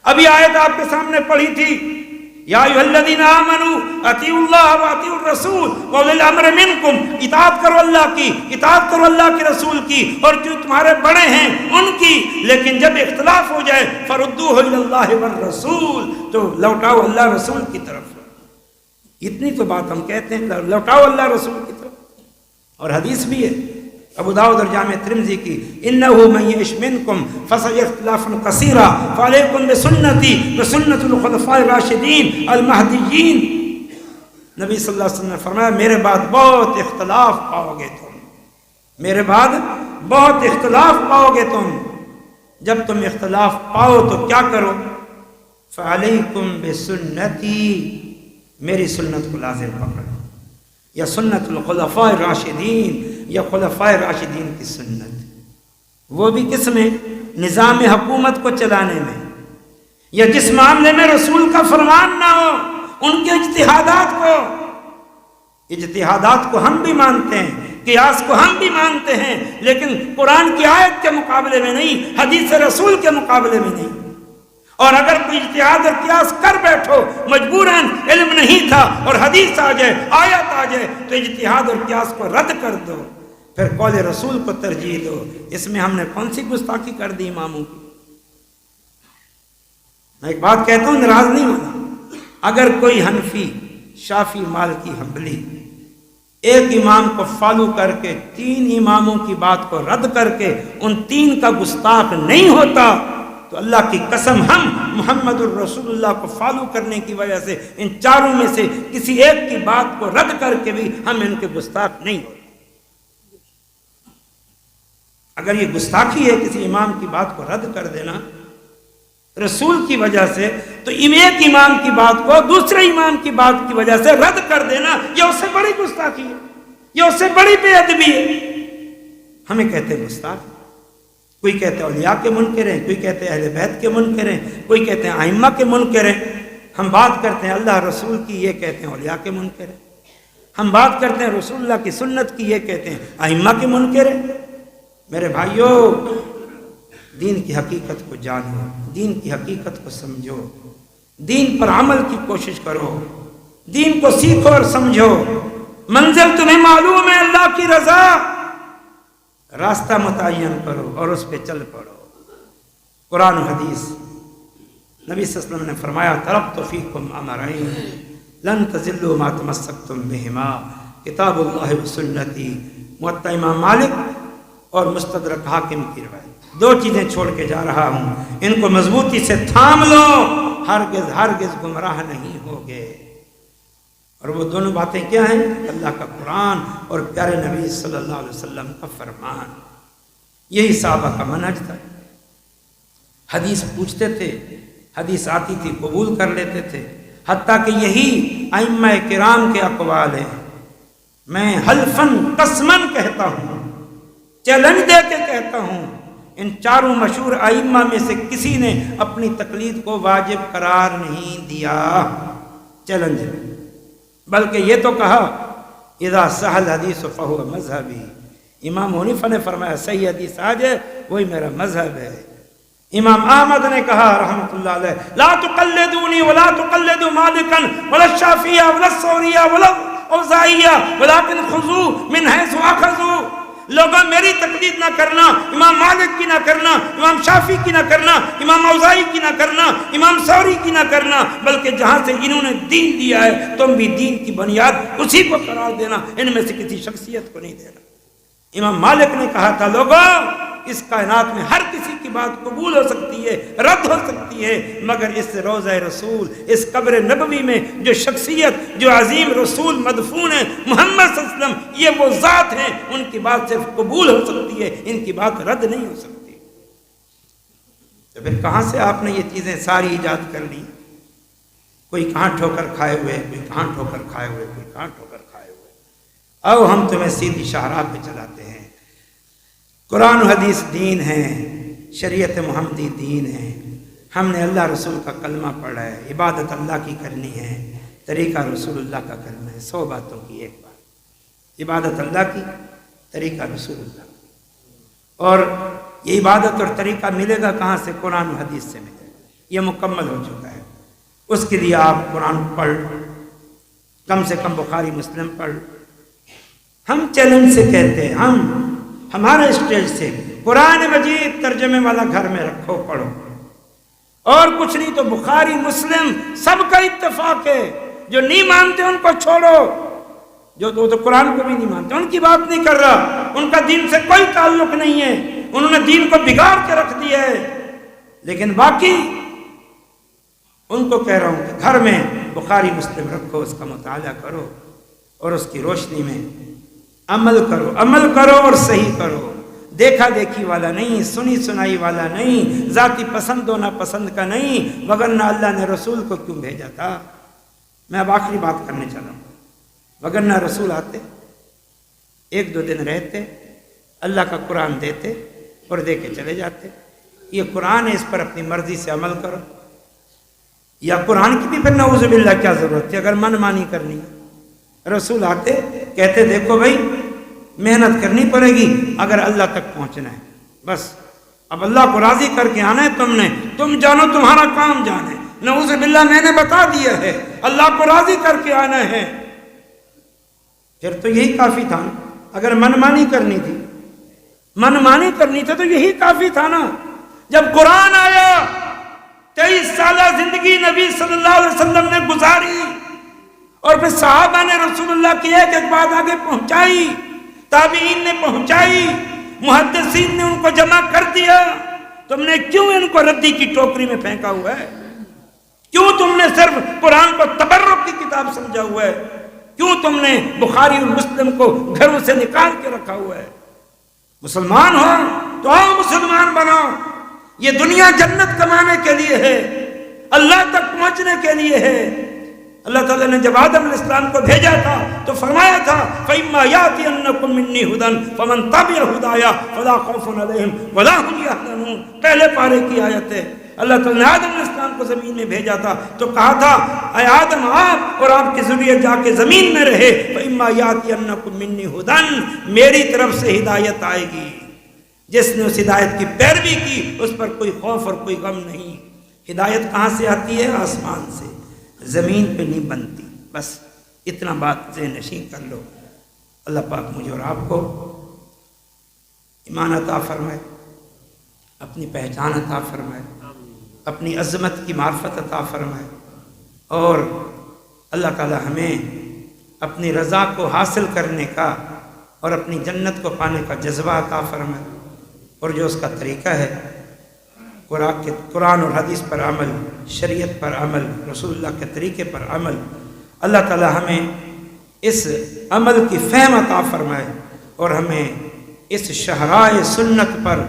ابھی آیت آپ کے سامنے پڑھی تھی، یا ایھا الذین آمنوا اطیعوا اللہ واطیعوا الرسول واولی الامر منکم، اطاعت کرو اللہ کی، اطاعت کرو اللہ کے رسول کی اور جو تمہارے بڑے ہیں ان کی، لیکن جب اختلاف ہو جائے فردوہ الی اللہ والرسول، تو لوٹاؤ اللہ رسول کی طرف۔ اتنی تو بات ہم کہتے ہیں، لوٹاؤ اللہ رسول کی طرف۔ اور حدیث بھی ہے ابو داؤد اور جامع ترمذی کی، انه من یعش منکم فسیرى اختلافا کثیرا فعلیکم بسنتی وسنت الخلفاء الراشدین المہدیین۔ نبی صلی اللہ علیہ وسلم نے فرمایا میرے بعد بہت اختلاف پاؤ گے تم، میرے بعد بہت اختلاف پاؤ گے تم۔ جب تم اختلاف پاؤ تو کیا کرو؟ فعلیکم بسنتی، میری سنت کو لازم پکڑو، یا سنت الخلفاء الراشدین، یا خلفاء راشدین کی سنت۔ وہ بھی کس میں؟ نظام حکومت کو چلانے میں، یا جس معاملے میں رسول کا فرمان نہ ہو، ان کے اجتہادات کو ہم بھی مانتے ہیں، قیاس کو ہم بھی مانتے ہیں، لیکن قرآن کی آیت کے مقابلے میں نہیں، حدیث رسول کے مقابلے میں نہیں۔ اور اگر کوئی اجتہاد اور قیاس کر بیٹھو، مجبوراً علم نہیں تھا اور حدیث آ جائے، آیت آ جائے تو اجتہاد اور قیاس کو رد کر دو، پھر قول رسول کو ترجیح دو۔ اس میں ہم نے کون سی گستاخی کر دی اماموں کی؟ میں ایک بات کہتا ہوں، ناراض نہیں ہونا، اگر کوئی حنفی، شافعی، مالکی، حنبلی ایک امام کو فالو کر کے 3 اماموں کی بات کو رد کر کے ان 3 کا گستاخ نہیں ہوتا تو اللہ کی قسم ہم محمد الرسول اللہ کو فالو کرنے کی وجہ سے ان 4 میں سے کسی ایک کی بات کو رد کر کے بھی ہم ان کے گستاخ نہیں ہوتے۔ اگر یہ گستاخی ہے کسی امام کی بات کو رد کر دینا رسول کی وجہ سے، تو ایک امام کی بات کو دوسرے امام کی بات کی وجہ سے رد کر دینا یہ اس سے بڑی گستاخی ہے، یہ اس سے بڑی بے ادبی ہے۔ ہمیں کہتے ہیں گستاخ، کوئی کہتے ہیں اولیاء کے منکر ہیں، کوئی کہتے ہیں اہل بیت کے منکر ہیں، کوئی کہتے ہیں ائمہ کے منکر ہیں۔ ہم بات کرتے ہیں اللہ رسول کی، یہ کہتے ہیں اولیاء کے منکر ہیں۔ ہم بات کرتے ہیں رسول اللہ کی سنت کی، یہ کہتے ہیں ائمہ کے منکر ہیں۔ میرے بھائیوں، دین کی حقیقت کو جانو، دین کی حقیقت کو سمجھو، دین پر عمل کی کوشش کرو، دین کو سیکھو اور سمجھو۔ منزل تمہیں معلوم ہے اللہ کی رضا، راستہ متعین کرو اور اس پہ چل پڑو۔ قرآن و حدیث، نبی صلی اللہ علیہ وسلم نے فرمایا ترکت فیکم امرین لن تضلوا ما تمسکتم بہما، کتاب اللہ و سنتی، موطا امام مالک اور مستدرک حاکم کی روایت۔ 2 چیزیں چھوڑ کے جا رہا ہوں، ان کو مضبوطی سے تھام لو، ہرگز ہرگز گمراہ نہیں ہوگے۔ اور وہ دونوں باتیں کیا ہیں؟ اللہ کا قرآن اور پیارے نبی صلی اللہ علیہ وسلم کا فرمان۔ یہی صحابہ کا منہج تھا، حدیث پوچھتے تھے، حدیث آتی تھی قبول کر لیتے تھے، حتیٰ کہ یہی ائمہ کرام کے اقوال ہیں۔ میں حلفاً قسماً کہتا ہوں، چیلنج دے کے کہتا ہوں، ان 4 مشہور ائمہ میں سے کسی نے اپنی تقلید کو واجب قرار نہیں دیا، چیلنج ہے۔ بلکہ یہ تو کہا اذا صح الحدیث فہو مذہبی، امام حنیفہ نے فرمایا صحیح حدیث آ جائے وہی میرا مذہب ہے۔ امام احمد نے کہا رحمۃ اللہ علیہ لا تقلدونی ولا تقلدوا مالکا ولا الشافعیہ ولا الثوریہ ولا الاوزاعیہ ولکن خذوا من حیث اخذوا۔ لوگوں میری تقلید نہ کرنا، امام مالک کی نہ کرنا، امام شافعی کی نہ کرنا، امام اوزاعی کی نہ کرنا، امام ثوری کی نہ کرنا، بلکہ جہاں سے انہوں نے دین دیا ہے تم بھی دین کی بنیاد اسی کو قرار دینا، ان میں سے کسی شخصیت کو نہیں دینا۔ امام مالک نے کہا تھا لوگوں اس کائنات میں ہر کسی کی بات قبول ہو سکتی ہے، رد ہو سکتی ہے، مگر اس روضہ رسول، اس قبر نبوی میں جو شخصیت، جو عظیم رسول مدفون ہے محمد صلی اللہ علیہ وسلم، یہ وہ ذات ہیں، ان کی بات صرف قبول ہو سکتی ہے، ان کی بات رد نہیں ہو سکتی۔ تو پھر کہاں سے آپ نے یہ چیزیں ساری ایجاد کر لی؟ کوئی کہاں ٹھوکر کھائے ہوئے، کوئی کہاں ٹھوکر کھائے ہوئے، کوئی کہاں ٹھوکر کھائے ہوئے۔ اب ہم تمہیں سیدھی شاہراہ پہ چلاتے ہیں۔ قرآن و حدیث دین ہے، شریعت محمدی دین ہے، ہم نے اللہ رسول کا کلمہ پڑھا ہے، عبادت اللہ کی کرنی ہے، طریقہ رسول اللہ کا کرنا ہے۔ 100 باتوں کی ایک بات، عبادت اللہ کی، طریقہ رسول اللہ کی۔ اور یہ عبادت اور طریقہ ملے گا کہاں سے؟ قرآن و حدیث سے ملے گا، یہ مکمل ہو چکا ہے۔ اس کے لیے آپ قرآن پڑھ، کم سے کم بخاری مسلم پڑھ۔ ہم چیلنج سے کہتے ہیں، ہمارے اسٹیج سے قرآن مجید ترجمے والا گھر میں رکھو، پڑھو، اور کچھ نہیں تو بخاری مسلم سب کا اتفاق ہے۔ جو نہیں مانتے ان کو چھوڑو، جو تو قرآن کو بھی نہیں مانتے ان کی بات نہیں کر رہا، ان کا دین سے کوئی تعلق نہیں ہے، انہوں نے دین کو بگاڑ کے رکھ دیا ہے۔ لیکن باقی ان کو کہہ رہا ہوں کہ گھر میں بخاری مسلم رکھو، اس کا مطالعہ کرو اور اس کی روشنی میں عمل کرو اور صحیح کرو۔ دیکھا دیکھی والا نہیں، سنی سنائی والا نہیں، ذاتی پسند و ناپسند کا نہیں، وگرنہ اللہ نے رسول کو کیوں بھیجا تھا؟ میں اب آخری بات کرنے چلا ہوں۔ وگرنہ رسول آتے، 1-2 دن رہتے، اللہ کا قرآن دیتے اور دے کے چلے جاتے۔ یہ قرآن ہے، اس پر اپنی مرضی سے عمل کرو۔ یا قرآن کی بھی پھر نعوذ باللہ کیا ضرورت تھی اگر من مانی کرنی ہے؟ رسول آتے کہتے دیکھو بھائی محنت کرنی پڑے گی اگر اللہ تک پہنچنا ہے، بس اب اللہ کو راضی کر کے آنا ہے تم نے، تم جانو تمہارا کام جانے، نعوذ باللہ میں نے بتا دیا ہے، اللہ کو راضی کر کے آنا ہے، پھر تو یہی کافی تھا نا۔ اگر منمانی کرنی تھی، منمانی کرنی تھی تو یہی کافی تھا نا۔ جب قرآن آیا، 23 سالہ زندگی نبی صلی اللہ علیہ وسلم نے گزاری، اور پھر صحابہ نے رسول اللہ کی ایک ایک بات آگے پہنچائی، تابعین نے پہنچائی، محدثین نے ان کو جمع کر دیا۔ تم نے کیوں ان کو ردی کی ٹوکری میں پھینکا ہوا ہے؟ کیوں تم نے صرف قرآن کو تبرک کی کتاب سمجھا ہوا ہے؟ کیوں تم نے بخاری اور مسلم کو گھروں سے نکال کے رکھا ہوا ہے؟ مسلمان ہو تو آؤ مسلمان بنو۔ یہ دنیا جنت کمانے کے لیے ہے، اللہ تک پہنچنے کے لیے ہے۔ اللہ تعالیٰ نے جب آدم علیہ السلام کو بھیجا تھا تو فرمایا تھا فَإِمَّا يَأْتِيَنَّكُم مِّنِّي هُدًى فَمَن تَبِعَ هُدَايَ فَلَا خَوْفٌ عَلَيْهِمْ وَلَا هُمْ يَحْزَنُونَ۔ پہلے پارے کی آیت ہے۔ اللہ تعالیٰ نے آدم علیہ السلام کو زمین میں بھیجا تھا تو کہا تھا اے آدم آپ اور آپ کی ذریت جا کے زمین میں رہے، فَإِمَّا يَأْتِيَنَّكُم مِّنِّي هُدًى، میری طرف سے ہدایت آئے گی۔ جس نے اس ہدایت کی پیروی کی اس پر کوئی خوف اور کوئی غم نہیں۔ ہدایت کہاں سے آتی ہے؟ آسمان سے، زمین پہ نہیں بنتی۔ بس اتنا بات ذہن نشین کر لو۔ اللہ پاک مجھے اور آپ کو ایمان عطا فرمائے، اپنی پہچان عطا فرمائے، اپنی عظمت کی معرفت عطا فرمائے، اور اللہ تعالی ہمیں اپنی رضا کو حاصل کرنے کا اور اپنی جنت کو پانے کا جذبہ عطا فرمائے، اور جو اس کا طریقہ ہے قرآن اور حدیث پر عمل، شریعت پر عمل، رسول اللہ کے طریقے پر عمل، اللہ تعالی ہمیں اس عمل کی فہم عطا فرمائے اور ہمیں اس شہرائے سنت پر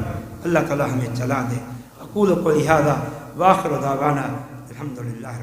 اللہ تعالی ہمیں چلا دے۔ اقول قولی ھذا وآخر دعوانا الحمدللہ۔